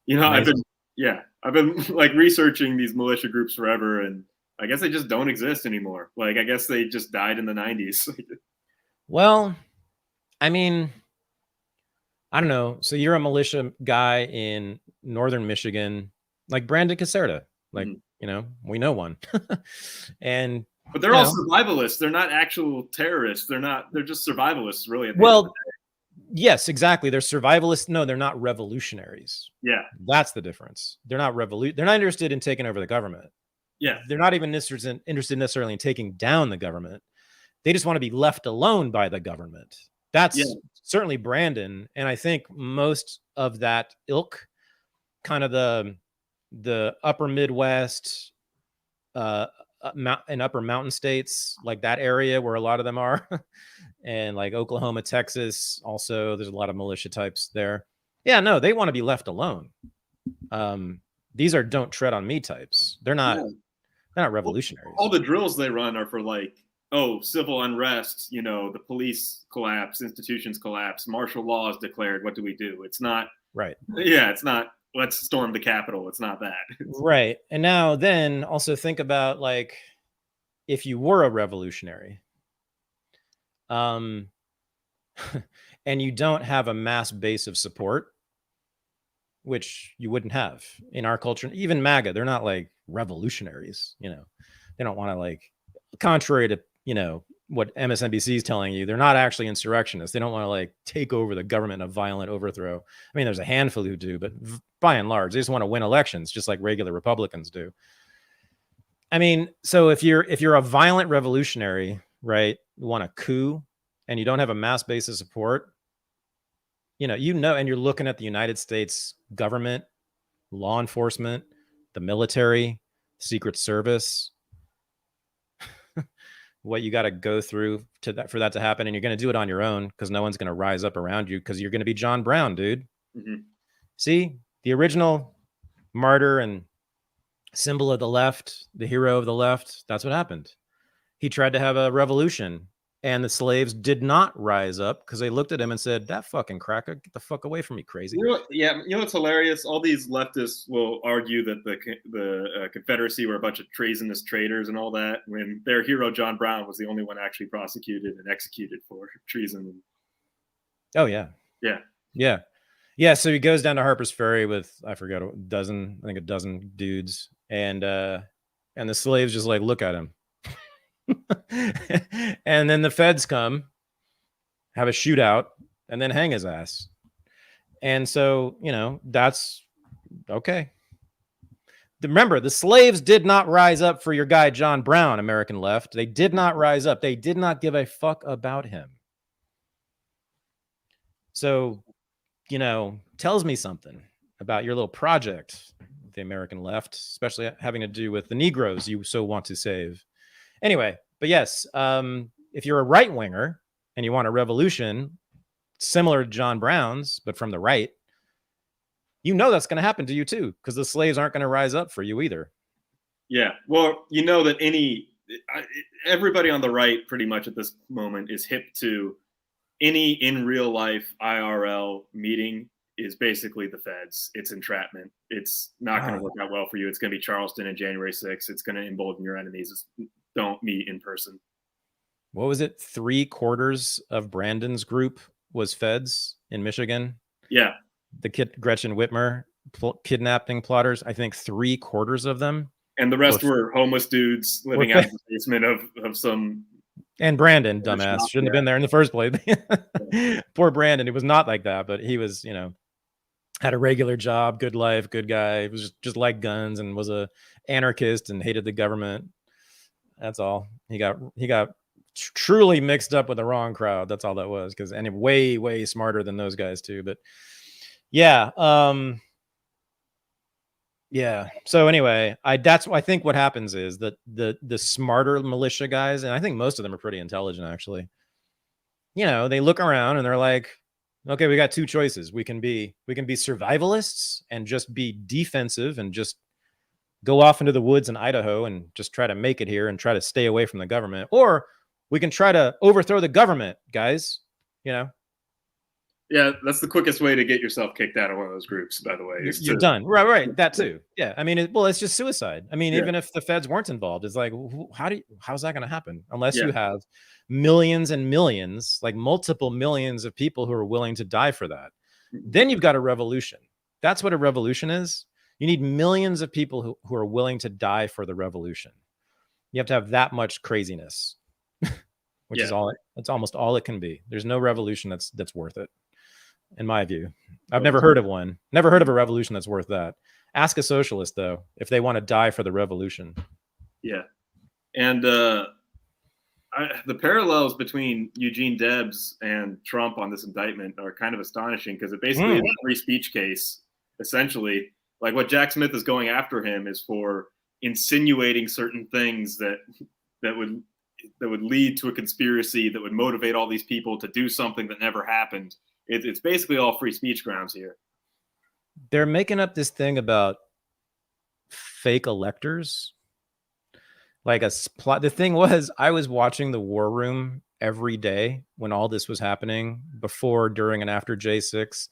I've been like researching these militia groups forever, and I guess they just don't exist anymore. Like, I guess they just died in the 90s. Well, I mean, I don't know. So you're a militia guy in northern Michigan, like Brandon Caserta. Like, we know one. But they're all survivalists. They're not actual terrorists. They're just survivalists, really. Yes, exactly. They're survivalists. No, they're not revolutionaries. Yeah. That's the difference. They're not They're not interested in taking over the government. Yeah. They're not even interested necessarily in taking down the government. They just want to be left alone by the government. That's certainly Brandon. And I think most of that ilk, kind of the upper Midwest, and upper mountain states, like that area where a lot of them are, and like Oklahoma, Texas, also there's a lot of militia types there. Yeah, no, they want to be left alone. These are don't tread on me types. They're not revolutionaries. All the drills they run are for like, civil unrest, the police collapse, institutions collapse, martial law is declared. What do we do? It's not right. Yeah, it's not let's storm the Capitol. It's not that. Right. And now then also think about like if you were a revolutionary, and you don't have a mass base of support, which you wouldn't have in our culture, even MAGA, they're not like revolutionaries, they don't want to, like, contrary to, what MSNBC is telling you, they're not actually insurrectionists. They don't want to like take over the government in a violent overthrow. I mean, there's a handful who do, but by and large, they just want to win elections, just like regular Republicans do. I mean, so if you're a violent revolutionary, right, you want a coup and you don't have a mass base of support, and you're looking at the United States government, law enforcement, the military, Secret Service, what you got to go through for that to happen. And you're going to do it on your own because no one's going to rise up around you because you're going to be John Brown, dude. Mm-hmm. See, the original martyr and symbol of the left, the hero of the left, that's what happened. He tried to have a revolution and the slaves did not rise up because they looked at him and said, that fucking cracker, get the fuck away from me, crazy. What's hilarious? All these leftists will argue that the Confederacy were a bunch of treasonous traitors and all that, when their hero John Brown was the only one actually prosecuted and executed for treason. Oh, yeah. So he goes down to Harper's Ferry with, I forgot, a dozen dudes. And the slaves just like look at him. And then the feds come, have a shootout, and then hang his ass. And so, that's okay. Remember, the slaves did not rise up for your guy, John Brown, American left. They did not rise up. They did not give a fuck about him. So, tells me something about your little project, the American left, especially having to do with the Negroes you so want to save. Anyway, but yes, if you're a right winger and you want a revolution similar to John Brown's, but from the right, that's going to happen to you too, because the slaves aren't going to rise up for you either. Yeah. Well, that everybody on the right pretty much at this moment is hip to any in real life IRL meeting is basically the feds. It's entrapment. It's not going to work out well for you. It's going to be Charleston and January 6th. It's going to embolden your enemies. Don't meet in person. What was it? 3/4 of Brandon's group was feds in Michigan. Yeah. The Gretchen Whitmer kidnapping plotters. I think 3/4 of them. And the rest were homeless dudes living out in the basement of some. And Brandon, dumbass, shouldn't have been there in the first place. Poor Brandon. He was not like that, but he was, had a regular job, good life, good guy. He was just liked guns and was a anarchist and hated the government. That's all. He got truly mixed up with the wrong crowd. That's all that was. And way, way smarter than those guys too. But yeah. Yeah. So anyway, I think what happens is that the smarter militia guys, and I think most of them are pretty intelligent actually, they look around and they're like, okay, we got two choices. We can be survivalists and just be defensive and just go off into the woods in Idaho and just try to make it here and try to stay away from the government. Or we can try to overthrow the government, guys, Yeah, that's the quickest way to get yourself kicked out of one of those groups, by the way. You're done. Right. That too. Yeah. I mean, it's just suicide. I mean, even if the feds weren't involved, it's like, how's that going to happen? Unless you have millions and millions, like multiple millions of people who are willing to die for that. Then you've got a revolution. That's what a revolution is. You need millions of people who are willing to die for the revolution. You have to have that much craziness, which is that's almost all it can be. There's no revolution that's worth it. In my view, I've never heard of one. Never heard of a revolution that's worth that. Ask a socialist, though, if they want to die for the revolution. Yeah. And The parallels between Eugene Debs and Trump on this indictment are kind of astonishing because it basically is a free speech case, essentially. Like what Jack Smith is going after him is for insinuating certain things that would lead to a conspiracy that would motivate all these people to do something that never happened. It's basically all free speech grounds here. They're making up this thing about fake electors. Like the thing was, I was watching the War Room every day when all this was happening, before, during, and after J6.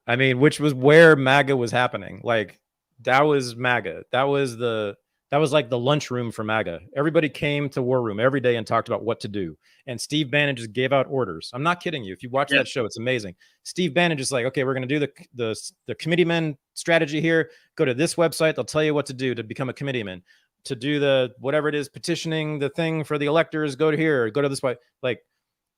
I mean, which was where MAGA was happening. Like, that was MAGA. That was like the lunchroom for MAGA. Everybody came to War Room every day and talked about what to do. And Steve Bannon just gave out orders. I'm not kidding you. If you watch that show, it's amazing. Steve Bannon just like, okay, we're going to do the committeeman strategy here. Go to this website. They'll tell you what to do to become a committeeman. To do the whatever it is, petitioning the thing for the electors, go to here, go to this way. Like,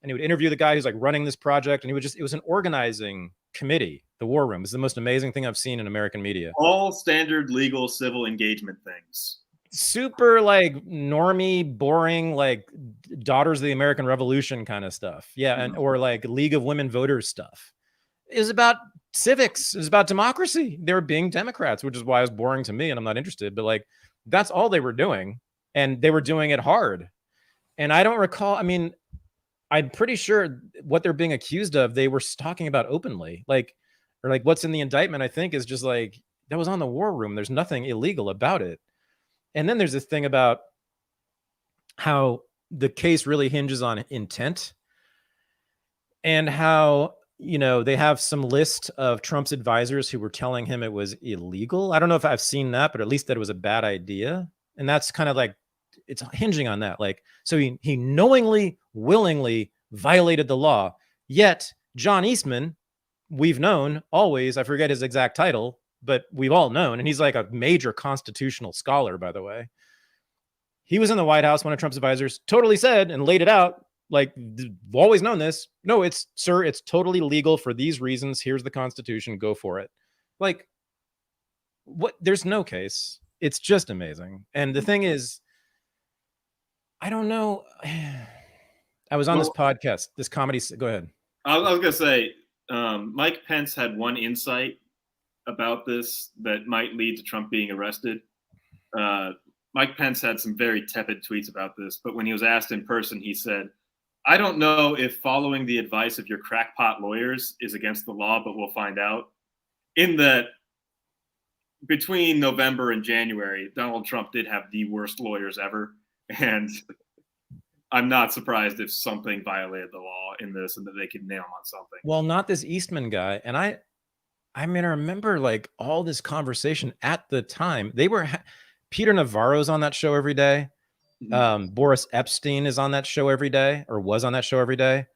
and he would interview the guy who's like running this project, and it was an organizing committee. The War Room is the most amazing thing I've seen in American media. All standard legal civil engagement things. Super like normie, boring, like Daughters of the American Revolution kind of stuff. Yeah, and or like League of Women Voters stuff. It was about civics. It was about democracy. They were being Democrats, which is why it was boring to me, and I'm not interested. But like, that's all they were doing, and they were doing it hard. And I don't recall. I mean, I'm pretty sure what they're being accused of, they were talking about openly. Like, or like what's in the indictment, I think, is just like, that was on the War Room. There's nothing illegal about it. And then there's this thing about how the case really hinges on intent, and how, you know, they have some list of Trump's advisors who were telling him it was illegal. I don't know if I've seen that, but at least that it was a bad idea. And that's kind of like, it's hinging on that. Like, so he knowingly, willingly violated the law. Yet John Eastman, we've known always, I forget his exact title, but we've all known, and he's like a major constitutional scholar, by the way. He was in the White House, one of Trump's advisors, totally said and laid it out, like, we've always known this. No, it's totally legal for these reasons. Here's the Constitution. Go for it. Like, what? There's no case. It's just amazing. And the thing is, I don't know. I was on this podcast, this comedy. Go ahead. I was going to say, Mike Pence had one insight about this that might lead to Trump being arrested. Mike Pence had some very tepid tweets about this, but when he was asked in person, he said, I don't know if following the advice of your crackpot lawyers is against the law, but we'll find out. In that, between November and January, Donald Trump did have the worst lawyers ever. And I'm not surprised if something violated the law in this and that they could nail him on something. Well, not this Eastman guy. And I mean, I remember like all this conversation at the time. They were, Peter Navarro's on that show every day. Boris Epstein is on that show every day, or was on that show every day.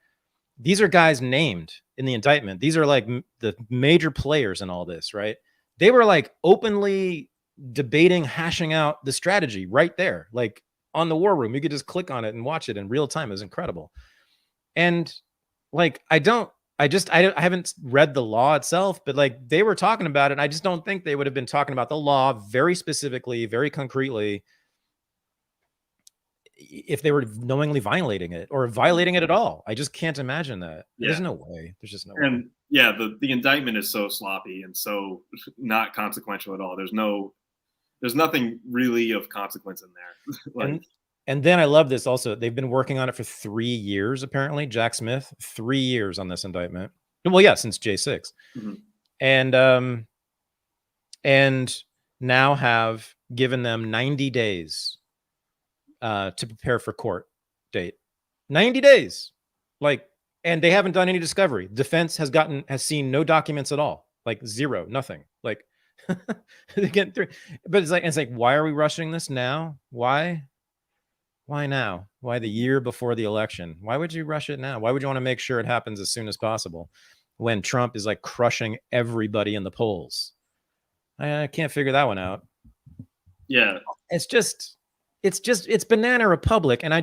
These are guys named in the indictment. These are like the major players in all this, right? They were like openly debating, hashing out the strategy right there, like on the War Room. You could just click on it and watch it in real time. It was incredible. And like, I haven't read the law itself, but like they were talking about it. And I just don't think they would have been talking about the law very specifically, very concretely, if they were knowingly violating it or violating it at all. I just can't imagine that. Yeah. There's no way. There's just no way. And yeah, the indictment is so sloppy and so not consequential at all. There's nothing really of consequence in there. Like, and then I love this also. They've been working on it for 3 years, apparently. Jack Smith, 3 years on this indictment. Well, yeah, since J6. Mm-hmm. And now have given them 90 days to prepare for court date. 90 days. Like, and they haven't done any discovery. Defense has seen no documents at all. Like zero, nothing. Like they get through. But it's like, why are we rushing this now? Why now? Why the year before the election? Why would you rush it now? Why would you want to make sure it happens as soon as possible when Trump is like crushing everybody in the polls? I can't figure that one out. Yeah. It's banana republic. And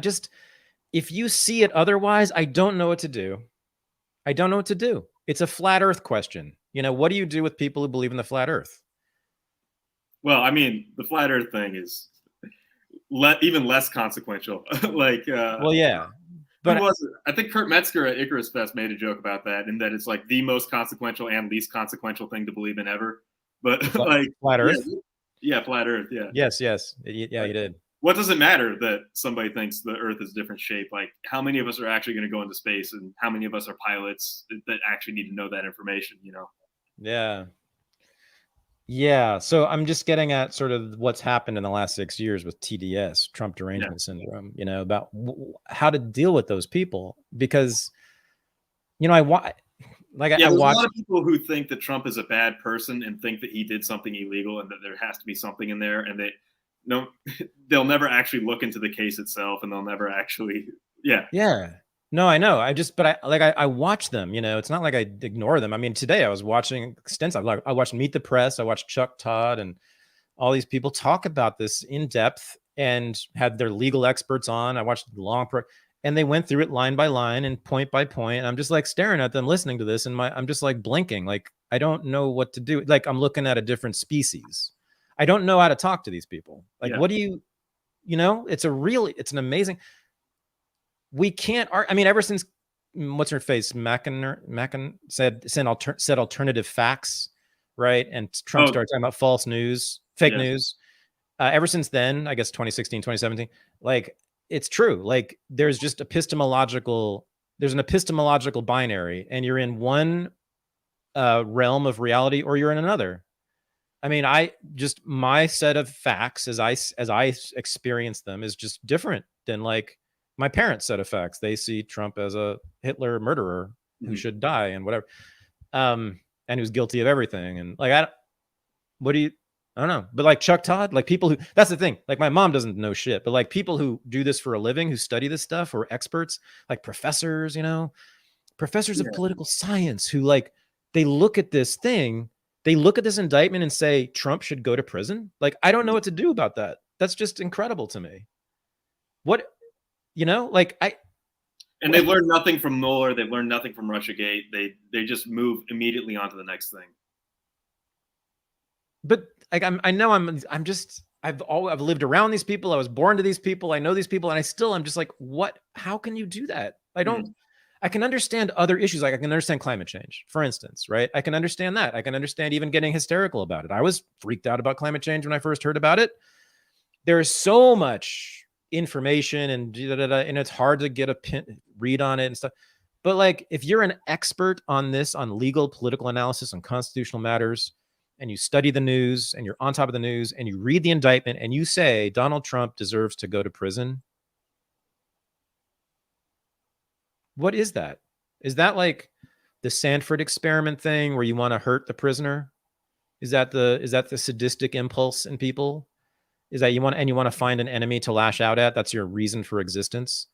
if you see it otherwise, I don't know what to do. It's a flat earth question. You know, what do you do with people who believe in the flat earth? Well, I mean, the flat earth thing is, even less consequential. Like, well, yeah, but who was it? I think Kurt Metzger at Icarus Fest made a joke about that, and that it's like the most consequential and least consequential thing to believe in ever. But like flat Earth. Yeah, flat Earth. Yeah. Yes. Yeah, you did. What does it matter that somebody thinks the Earth is a different shape? Like, how many of us are actually going to go into space, and how many of us are pilots that actually need to know that information? You know? Yeah. Yeah. So I'm just getting at sort of what's happened in the last 6 years with TDS, Trump derangement syndrome, you know, about how to deal with those people. Because, you know, I watch a lot of people who think that Trump is a bad person and think that he did something illegal and that there has to be something in there, and they'll never actually look into the case itself, and they'll never actually, yeah. No, I know. I watch them, you know, it's not like I ignore them. I mean, today I was watching extensive, like I watched Meet the Press, I watched Chuck Todd and all these people talk about this in depth and had their legal experts on. I watched the and they went through it line by line and point by point. And I'm just like staring at them, listening to this, and I'm just like blinking. Like, I don't know what to do. Like, I'm looking at a different species. I don't know how to talk to these people. Like, what do you know, it's an amazing, we can't, I mean, ever since, what's her face, Mackin said alternative facts, right? And Trump started talking about false news, fake news. Ever since then, I guess 2016, 2017, like, it's true. Like, there's an epistemological binary, and you're in one realm of reality or you're in another. I mean, my set of facts as I experience them is just different than like my parents' set of facts. They see Trump as a Hitler murderer who should die and whatever, and who's guilty of everything. And like, I don't know. But like Chuck Todd, like people who, that's the thing. Like, my mom doesn't know shit, but like people who do this for a living, who study this stuff, or experts, like professors, you know, professors of political science, who like, they look at this thing, they look at this indictment and say Trump should go to prison. Like, I don't know what to do about that. That's just incredible to me. What, you know, like and they learned nothing from Mueller. They've learned nothing from Russiagate. They just move immediately on to the next thing. But like, I've lived around these people. I was born to these people. I know these people. And I'm just like, how can you do that? I can understand other issues. Like, I can understand climate change, for instance, right? I can understand that. I can understand even getting hysterical about it. I was freaked out about climate change when I first heard about it. There is so much information and it's hard to get a read on it and stuff. But like, if you're an expert on this, on legal, political analysis, on constitutional matters, and you study the news and you're on top of the news and you read the indictment and you say Donald Trump deserves to go to prison, what is that? Is that like the Sanford experiment thing where you want to hurt the prisoner? Is that the sadistic impulse in people? Is that you want to find an enemy to lash out at? That's your reason for existence?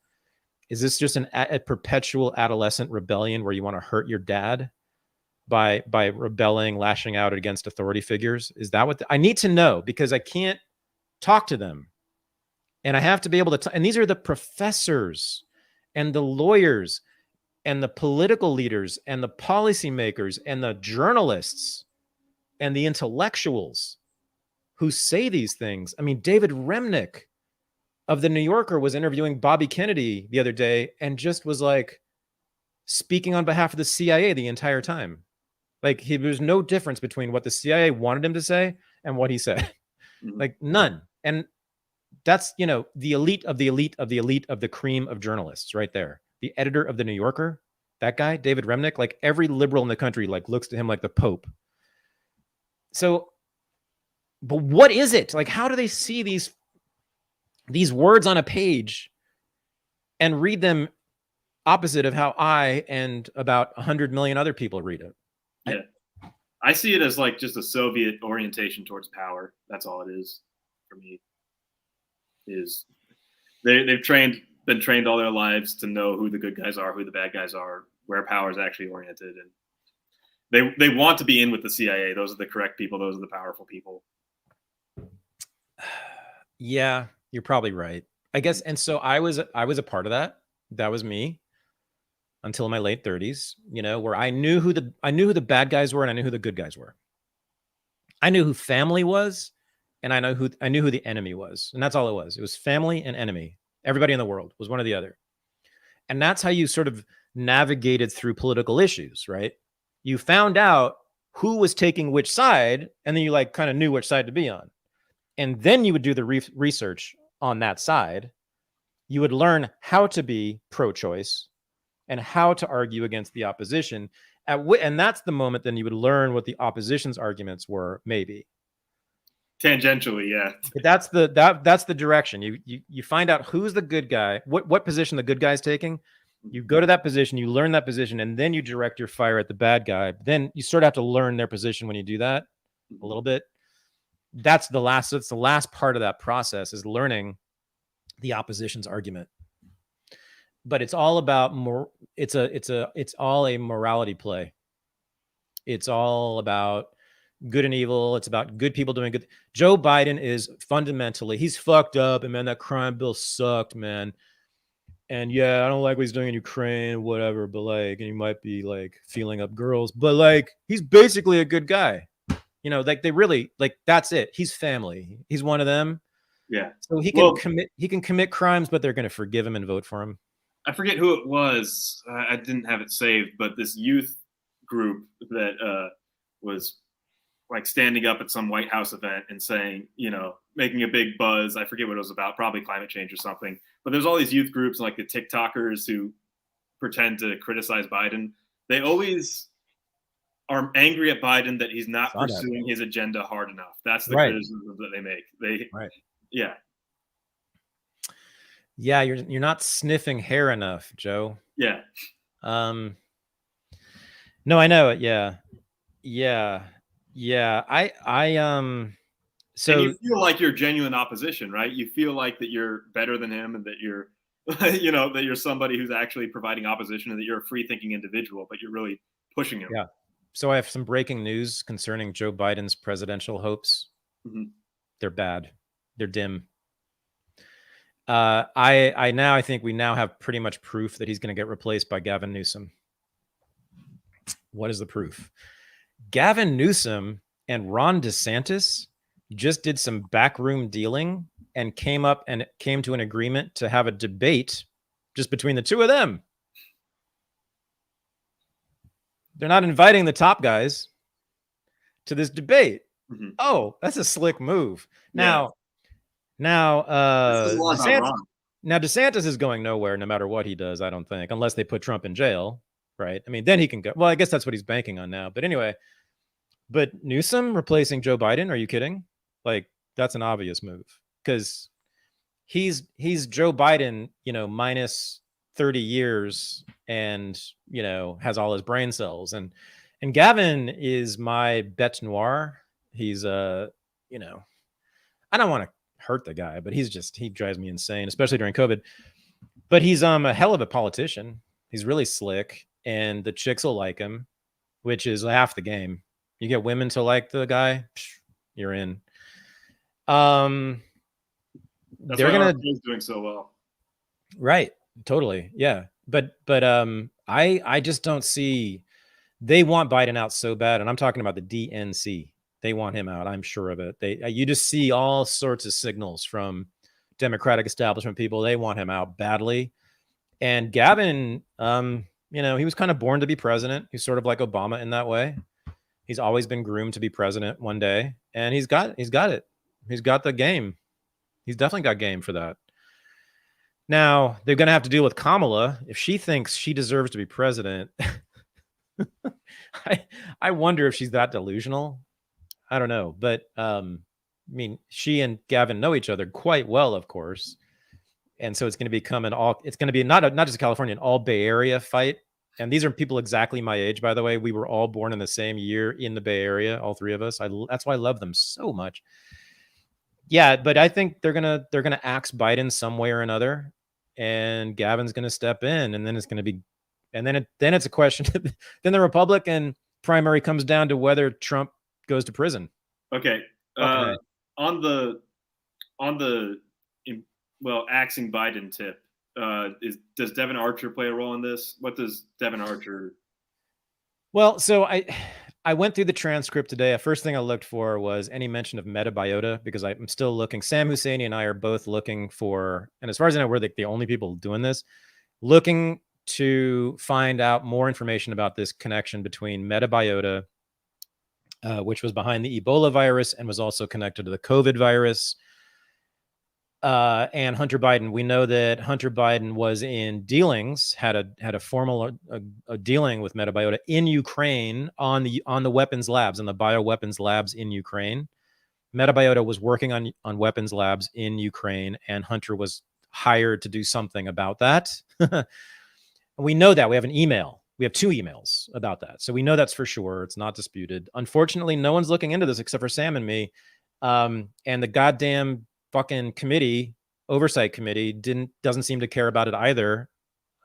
Is this just a perpetual adolescent rebellion where you want to hurt your dad by rebelling, lashing out against authority figures? Is that what I need to know? Because I can't talk to them, and I have to be able to. And these are the professors and the lawyers and the political leaders and the policymakers and the journalists and the intellectuals who say these things. I mean, David Remnick of the New Yorker was interviewing Bobby Kennedy the other day and just was like speaking on behalf of the CIA the entire time. Like, there's no difference between what the CIA wanted him to say and what he said. Like, none. And that's, you know, the elite of the elite of the elite of the cream of journalists right there. The editor of the New Yorker, that guy, David Remnick, like every liberal in the country, like looks to him like the Pope. So, but what is it? Like, how do they see these words on a page and read them opposite of how I and about 100 million other people read it? Yeah. I see it as like just a Soviet orientation towards power. That's all it is for me. Is they've been trained all their lives to know who the good guys are, who the bad guys are, where power is actually oriented, and they want to be in with the CIA. Those are the correct people. Those are the powerful people. Yeah, you're probably right, I guess. And so I was a part of that. That was me until my late 30s, you know, where I knew who the bad guys were and I knew who the good guys were. I knew who family was and I knew who the enemy was, and that's all it was. It was family and enemy. Everybody in the world was one or the other, and that's how you sort of navigated through political issues, right? You found out who was taking which side, and then you like kind of knew which side to be on, and then you would do the research on that side. You would learn how to be pro-choice and how to argue against the opposition. And that's the moment then you would learn what the opposition's arguments were, maybe. Tangentially, yeah. But that's the direction. You find out who's the good guy, what position the good guy's taking. You go to that position, you learn that position, and then you direct your fire at the bad guy. Then you sort of have to learn their position when you do that a little bit. That's the last part of that process, is learning the opposition's argument. But it's all about more. It's all a morality play. It's all about good and evil. It's about good people doing good. Joe Biden is fundamentally, he's fucked up, and man, that crime bill sucked, man. And yeah, I don't like what he's doing in Ukraine, whatever, but like, and he might be like feeling up girls, but like, he's basically a good guy. You know, like they really, like, that's it. He's family. He's one of them. Yeah. So he can commit crimes, but they're going to forgive him and vote for him. I forget who it was. I didn't have it saved, but this youth group that was like standing up at some White House event and saying, you know, making a big buzz. I forget what it was about, probably climate change or something. But there's all these youth groups like the TikTokers who pretend to criticize Biden. They always are angry at Biden that he's not pursuing his agenda hard enough. That's the criticism that they make. Yeah. Yeah, you're not sniffing hair enough, Joe. Yeah. No, I know it. Yeah. So and you feel like you're genuine opposition, right? You feel like that you're better than him, and that you're, you know, that you're somebody who's actually providing opposition, and that you're a free-thinking individual, but you're really pushing him. Yeah. So I have some breaking news concerning Joe Biden's presidential hopes. Mm-hmm. They're bad. They're dim. I think we now have pretty much proof that he's going to get replaced by Gavin Newsom. What is the proof? Gavin Newsom and Ron DeSantis just did some backroom dealing and came to an agreement to have a debate just between the two of them. They're not inviting the top guys to this debate. Mm-hmm. Oh, that's a slick move. Yeah. Now, DeSantis is going nowhere no matter what he does, I don't think, unless they put Trump in jail, right? I mean, then he can go. Well, I guess that's what he's banking on now. But anyway, but Newsom replacing Joe Biden, are you kidding? Like, that's an obvious move, because he's Joe Biden, you know, minus 30 years, and, you know, has all his brain cells. And Gavin is my bête noire. He's you know, I don't want to hurt the guy, but he drives me insane, especially during COVID. But he's a hell of a politician. He's really slick, and the chicks will like him, which is half the game. You get women to like the guy, you're in. That's why our team's doing so well. Right. Totally. Yeah. But I just don't see, they want Biden out so bad. And I'm talking about the DNC. They want him out. I'm sure of it. You just see all sorts of signals from Democratic establishment people. They want him out badly. And Gavin, you know, he was kind of born to be president. He's sort of like Obama in that way. He's always been groomed to be president one day, and he's got it. He's got the game. He's definitely got game for that. Now they're going to have to deal with Kamala. If she thinks she deserves to be president, I wonder if she's that delusional. I don't know, but I mean, she and Gavin know each other quite well, of course, and so it's going to become it's going to be not just a California, an all Bay Area fight. And these are people exactly my age, by the way. We were all born in the same year in the Bay Area, all three of us. That's why I love them so much. Yeah, but I think they're gonna axe Biden some way or another, and Gavin's gonna step in, and then it's gonna be, and then it's a question. Then the Republican primary comes down to whether Trump goes to prison. Okay. On the axing Biden tip, does Devon Archer play a role in this? What does Devon Archer? Well, so I went through the transcript today. The first thing I looked for was any mention of metabiota, because I'm still looking. Sam Husseini and I are both looking for, and as far as I know, we're the only people doing this, looking to find out more information about this connection between metabiota, which was behind the Ebola virus and was also connected to the COVID virus, and Hunter Biden. We know that Hunter Biden was in dealings, had a formal a dealing with metabiota in Ukraine on the weapons labs, on the bioweapons labs in Ukraine. Metabiota was working on weapons labs in Ukraine, and Hunter was hired to do something about that. We know that. We have an email. We have 2 emails about that. So we know that's for sure. It's not disputed. Unfortunately, no one's looking into this except for Sam and me. And the goddamn fucking oversight committee doesn't seem to care about it either,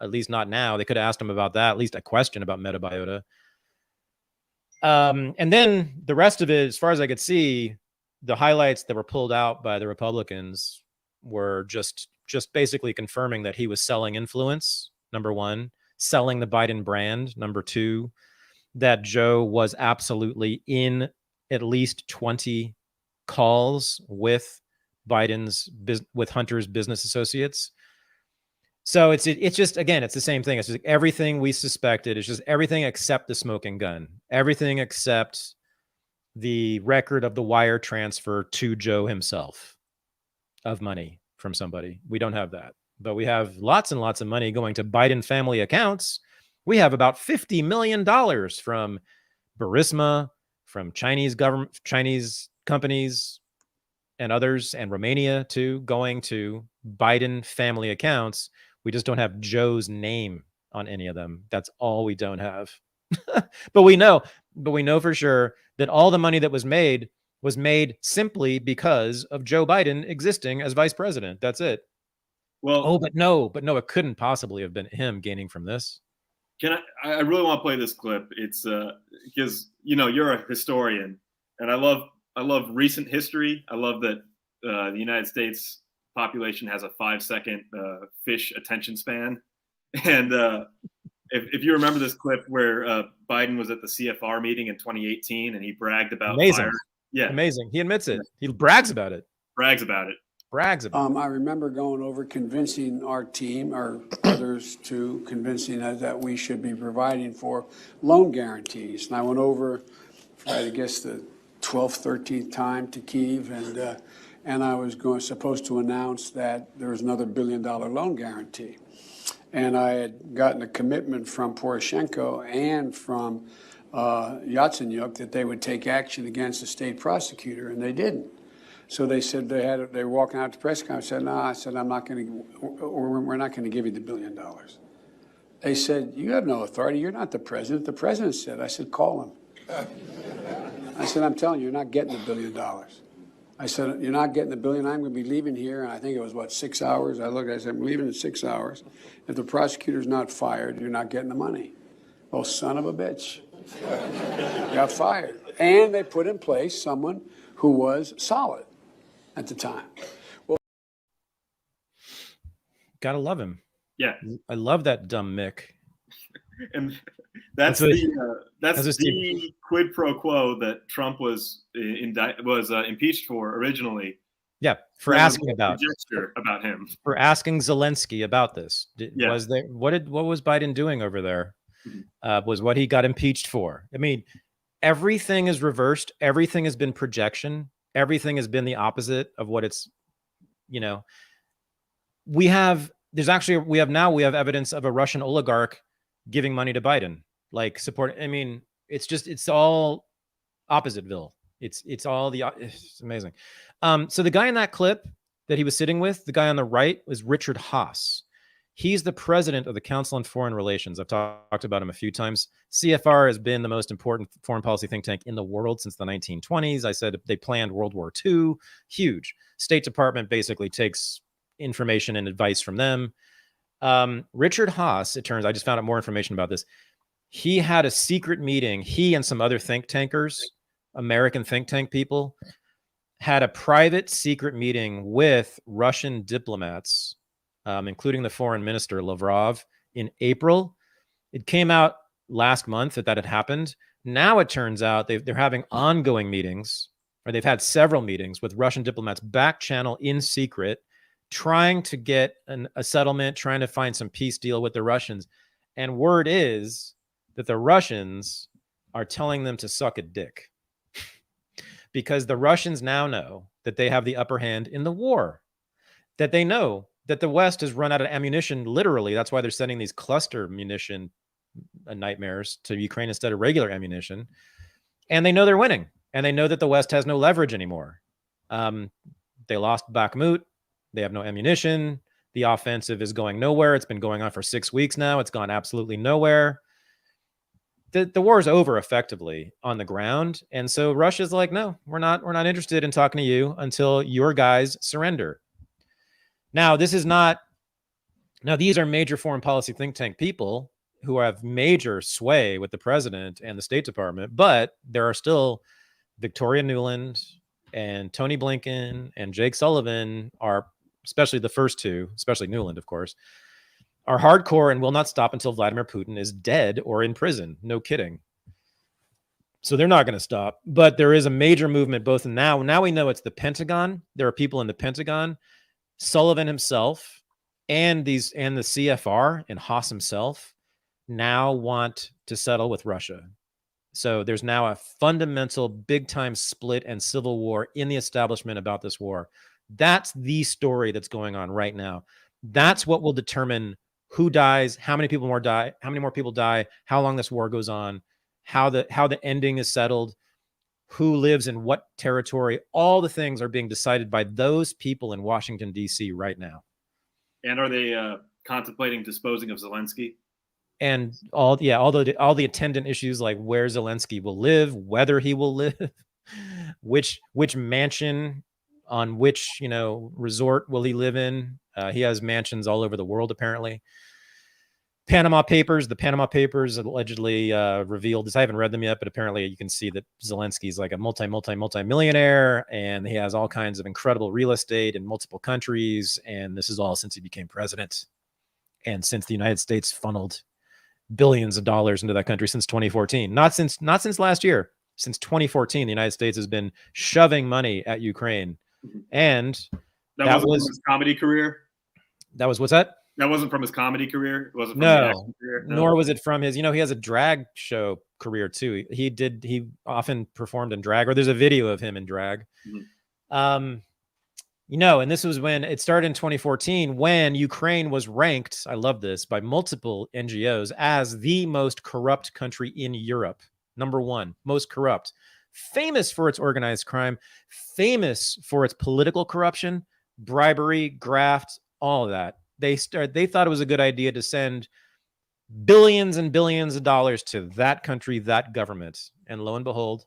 at least not now. They could have asked him about that, at least a question about metabiota. And then the rest of it, as far as I could see, the highlights that were pulled out by the Republicans were just basically confirming that he was selling influence, number 1, selling the Biden brand, number 2, that Joe was absolutely in at least 20 calls with with Hunter's business associates. So it's just, again, it's the same thing. It's just everything we suspected. It's just everything except the smoking gun, everything except the record of the wire transfer to Joe himself of money from somebody. We don't have that, but we have lots and lots of money going to Biden family accounts. We have about $50 million from Burisma, from Chinese government, Chinese companies, and others, and Romania too, going to Biden family accounts. We just don't have Joe's name on any of them. That's all we don't have. But we know for sure that all the money that was made simply because of Joe Biden existing as vice president. That's it. Well, but no, it couldn't possibly have been him gaining from this. I really want to play this clip. It's because you're a historian, and I love recent history. I love that the United States population has a 5-second fish attention span. And if you remember this clip where Biden was at the CFR meeting in 2018 and he bragged about fire. Yeah. Amazing. He admits it. He brags about it. I remember going over convincing our team, or others too, convincing us that we should be providing for loan guarantees. And I went over, I guess, the 12th, 13th time to Kyiv, and I was supposed to announce that there was another $1 billion loan guarantee. And I had gotten a commitment from Poroshenko and from Yatsenyuk that they would take action against the state prosecutor, and they didn't. So they said they were walking out to press conference. I said, no, we're not going to give you the $1 billion. They said, you have no authority. You're not the president. The president said. I said, call him. I said, I'm telling you, you're not getting the $1 billion. I said, you're not getting the $1 billion. I'm going to be leaving here. And I think it was, 6 hours? I said, I'm leaving in 6 hours. If the prosecutor's not fired, you're not getting the money. Well, son of a bitch. Got fired. And they put in place someone who was solid at the time. Well, gotta love him. Yeah, I love that dumb Mick. And that's the quid pro quo that Trump was impeached for originally. Yeah, for asking about him, for asking Zelensky about this. What was Biden doing over there? Was what he got impeached for. I mean, everything is reversed. Everything has been projection. Everything has been the opposite of what it's. We have evidence of a Russian oligarch giving money to Biden, like support. I mean, it's all oppositeville. It's amazing. So the guy in that clip that he was sitting with, the guy on the right, was Richard Haas. He's the president of the Council on Foreign Relations. I've talked about him a few times. CFR has been the most important foreign policy think tank in the world since the 1920s. I said they planned World War II. Huge. State Department basically takes information and advice from them. Richard Haas, it turns, I just found out more information about this. He had a secret meeting. He and some other think tankers, American think tank people, had a private secret meeting with Russian diplomats, including the foreign minister, Lavrov, in April. It came out last month that had happened, Now it turns out they're having ongoing meetings, or they've had several meetings with Russian diplomats back channel in secret, trying to get a settlement, trying to find some peace deal with the Russians. And word is that the Russians are telling them to suck a dick, because the Russians now know that they have the upper hand in the war, that they know that the West has run out of ammunition, literally. That's why they're sending these cluster munition nightmares to Ukraine instead of regular ammunition. And they know they're winning. And they know that the West has no leverage anymore. They lost Bakhmut. They have no ammunition. The offensive is going nowhere. It's been going on for 6 weeks now. It's gone absolutely nowhere. The war is over effectively on the ground. And so Russia's like, no, we're not interested in talking to you until your guys surrender. Now, these are major foreign policy think tank people who have major sway with the president and the State Department, but there are still Victoria Nuland and Tony Blinken and Jake Sullivan, are especially the first two, especially Nuland, of course, are hardcore and will not stop until Vladimir Putin is dead or in prison. No kidding. So they're not going to stop. But there is a major movement both now. Now we know it's the Pentagon. There are people in the Pentagon, Sullivan himself, and the CFR and Haas himself now want to settle with Russia. So there's now a fundamental big-time split and civil war in the establishment about this war. That's the story that's going on right now. That's what will determine who dies, how many more people die, how long this war goes on, how the ending is settled, who lives in what territory. All the things are being decided by those people in Washington, D.C. right now. And are they contemplating disposing of Zelensky? And all the attendant issues, like where Zelensky will live, whether he will live, which mansion on which resort will he live in. He has mansions all over the world, apparently. The Panama Papers allegedly revealed this. I haven't read them yet, but apparently you can see that Zelensky's like a multi-millionaire, and he has all kinds of incredible real estate in multiple countries. And this is all since he became president, and since the United States funneled billions of dollars into that country since 2014. Not since last year. Since 2014, the United States has been shoving money at Ukraine. And that was his comedy career. That was what's that? That wasn't from his comedy career. It wasn't from no, his action career. No, nor was it from his. He has a drag show career too. He often performed in drag, or there's a video of him in drag. Mm-hmm. And this was when it started in 2014, when Ukraine was ranked, I love this, by multiple NGOs as the most corrupt country in Europe. Number one, most corrupt. Famous for its organized crime, famous for its political corruption, bribery, graft, all of that. They thought it was a good idea to send billions and billions of dollars to that country, that government. And lo and behold,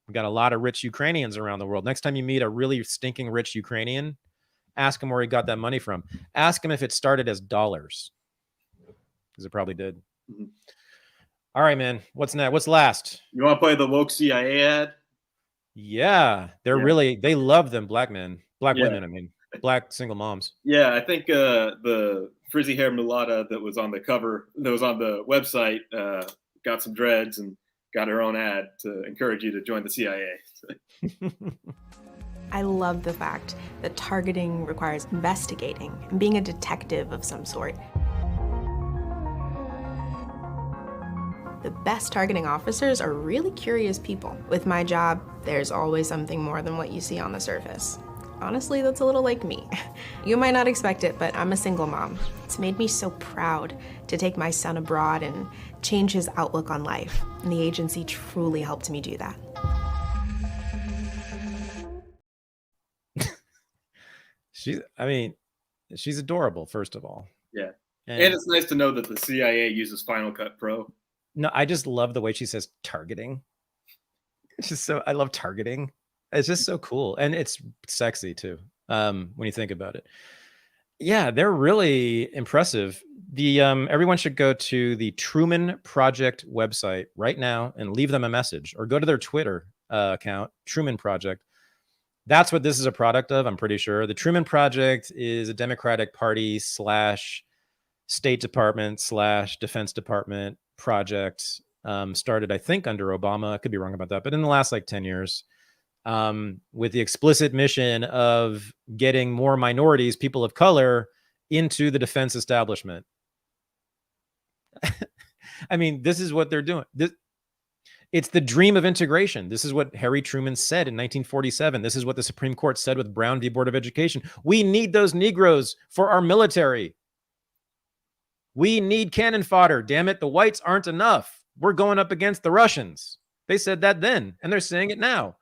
we've got a lot of rich Ukrainians around the world. Next time you meet a really stinking rich Ukrainian, ask him where he got that money from. Ask him if it started as dollars, because it probably did. Mm-hmm. All right, man. What's next? What's last? You want to play the woke CIA ad? Yeah, they love them black men, women. I mean, black single moms. Yeah, I think the frizzy hair mulatta that was on the cover, that was on the website, got some dreads and got her own ad to encourage you to join the CIA. I love the fact that targeting requires investigating and being a detective of some sort. The best targeting officers are really curious people. With my job, there's always something more than what you see on the surface. Honestly, that's a little like me. You might not expect it, but I'm a single mom. It's made me so proud to take my son abroad and change his outlook on life. And the agency truly helped me do that. She's adorable, first of all. Yeah. And it's nice to know that the CIA uses Final Cut Pro. No, I just love the way she says targeting. It's just I love targeting. It's just so cool. And it's sexy too, when you think about it. Yeah, they're really impressive. Everyone should go to the Truman Project website right now and leave them a message, or go to their Twitter account, Truman Project. That's what this is a product of, I'm pretty sure. The Truman Project is a Democratic Party / State Department / Defense Department project started, I think, under Obama. I could be wrong about that, but in the last like 10 years, with the explicit mission of getting more minorities, people of color, into the defense establishment. I mean, this is what they're doing. It's the dream of integration. This is what Harry Truman said in 1947. This is what the Supreme Court said with Brown v. Board of Education. We need those Negroes for our military. We need cannon fodder. Damn it, the whites aren't enough. We're going up against the Russians. They said that then, and they're saying it now.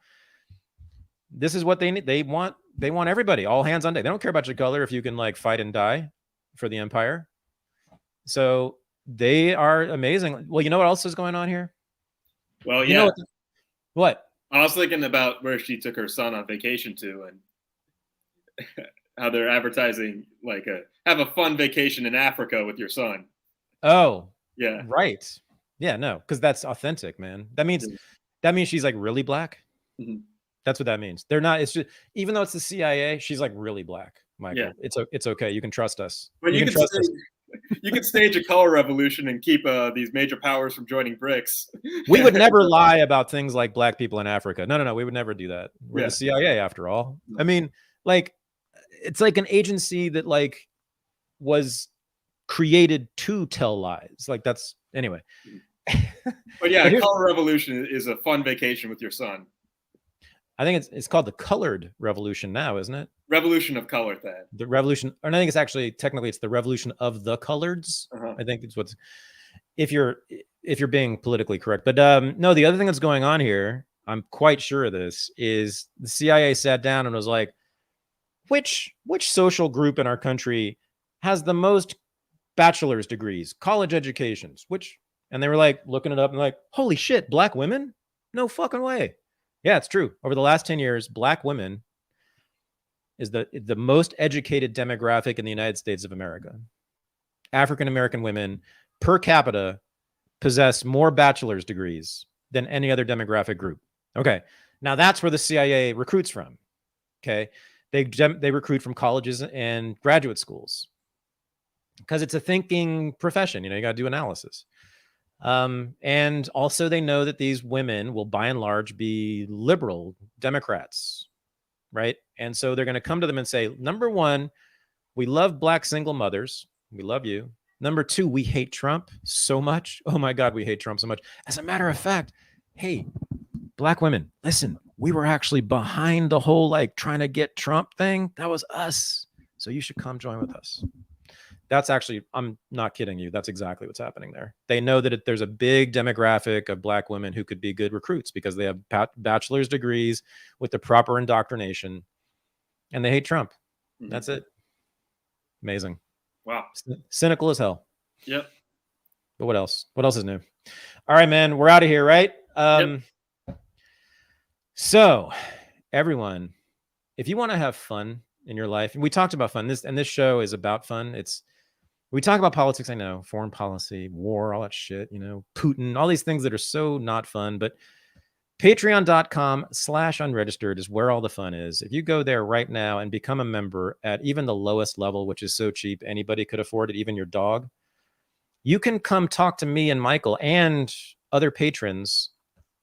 This is what they need. They want everybody, all hands on deck. They don't care about your color if you can like fight and die for the empire. So they are amazing. Well, you know what else is going on here? Well, you yeah. know what? I was thinking about where she took her son on vacation to, and how they're advertising like have a fun vacation in Africa with your son. Oh, yeah, right. Yeah, no, because that's authentic, man. That means she's like really black. Mm-hmm. That's what that means. They're not. It's just, even though it's the CIA, she's like really black, Michael. Yeah. It's okay. You can trust us. But you can trust us. You could stage a color revolution and keep these major powers from joining BRICS. We would never lie about things like black people in Africa. No. We would never do that. We're the CIA after all. I mean, like, it's like an agency that like was created to tell lies. Like that's anyway. But yeah, a color revolution is a fun vacation with your son. I think it's called the colored revolution now, isn't it? Revolution of color, Thad. The revolution, and I think it's actually technically it's the revolution of the coloreds. I think it's what's if you're being politically correct. But no, the other thing that's going on here, I'm quite sure of this, is the CIA sat down and was like, which social group in our country has the most bachelor's degrees, college educations, and they were like looking it up and like, holy shit, black women? No fucking way. Yeah, it's true. Over the last 10 years, black women is the most educated demographic in the United States of America. African-American women per capita possess more bachelor's degrees than any other demographic group. Okay. Now that's where the CIA recruits from. Okay. They recruit from colleges and graduate schools because it's a thinking profession. You know, you got to do analysis. And also they know that these women will by and large be liberal Democrats, right? And so they're going to come to them and say, number one, we love black single mothers. We love you. Number two, we hate Trump so much. Oh my God, we hate Trump so much. As a matter of fact, hey, black women, listen, we were actually behind the whole like trying to get Trump thing. That was us. So you should come join with us. That's actually, I'm not kidding you. That's exactly what's happening there. They know that there's a big demographic of black women who could be good recruits because they have bachelor's degrees with the proper indoctrination and they hate Trump. Mm-hmm. That's it. Amazing. Wow. Cynical as hell. Yep. But what else? What else is new? All right, man, we're out of here, right? Yep. So everyone, if you want to have fun in your life, and we talked about fun, this show is about fun. We talk about politics, I know, foreign policy, war, all that shit, you know, Putin, all these things that are so not fun, but patreon.com/unregistered is where all the fun is. If you go there right now and become a member at even the lowest level, which is so cheap, anybody could afford it, even your dog, you can come talk to me and Michael and other patrons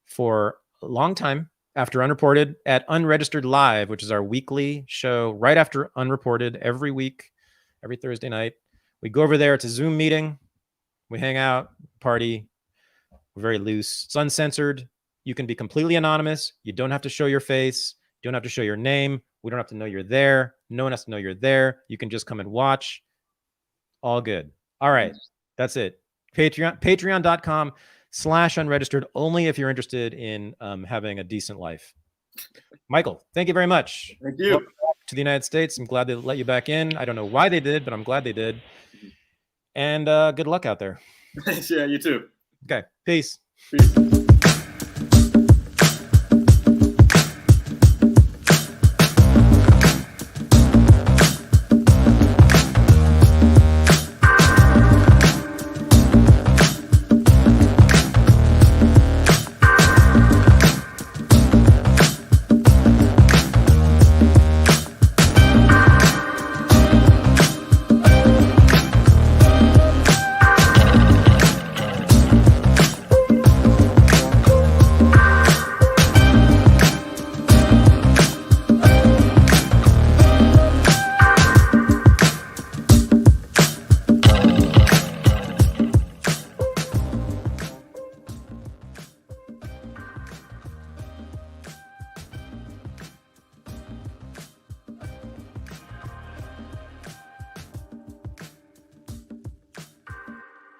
for a long time after Unreported at Unregistered Live, which is our weekly show right after Unreported every week, every Thursday night. We go over there. It's a Zoom meeting. We hang out, party. We're very loose. It's uncensored. You can be completely anonymous. You don't have to show your face. You don't have to show your name. We don't have to know you're there. No one has to know you're there. You can just come and watch. All good. All right. That's it. Patreon.com/unregistered only if you're interested in having a decent life. Michael, thank you very much. Thank you. Welcome back to the United States. I'm glad they let you back in. I don't know why they did, but I'm glad they did. And good luck out there. Yeah, you too. Okay. Peace. Peace.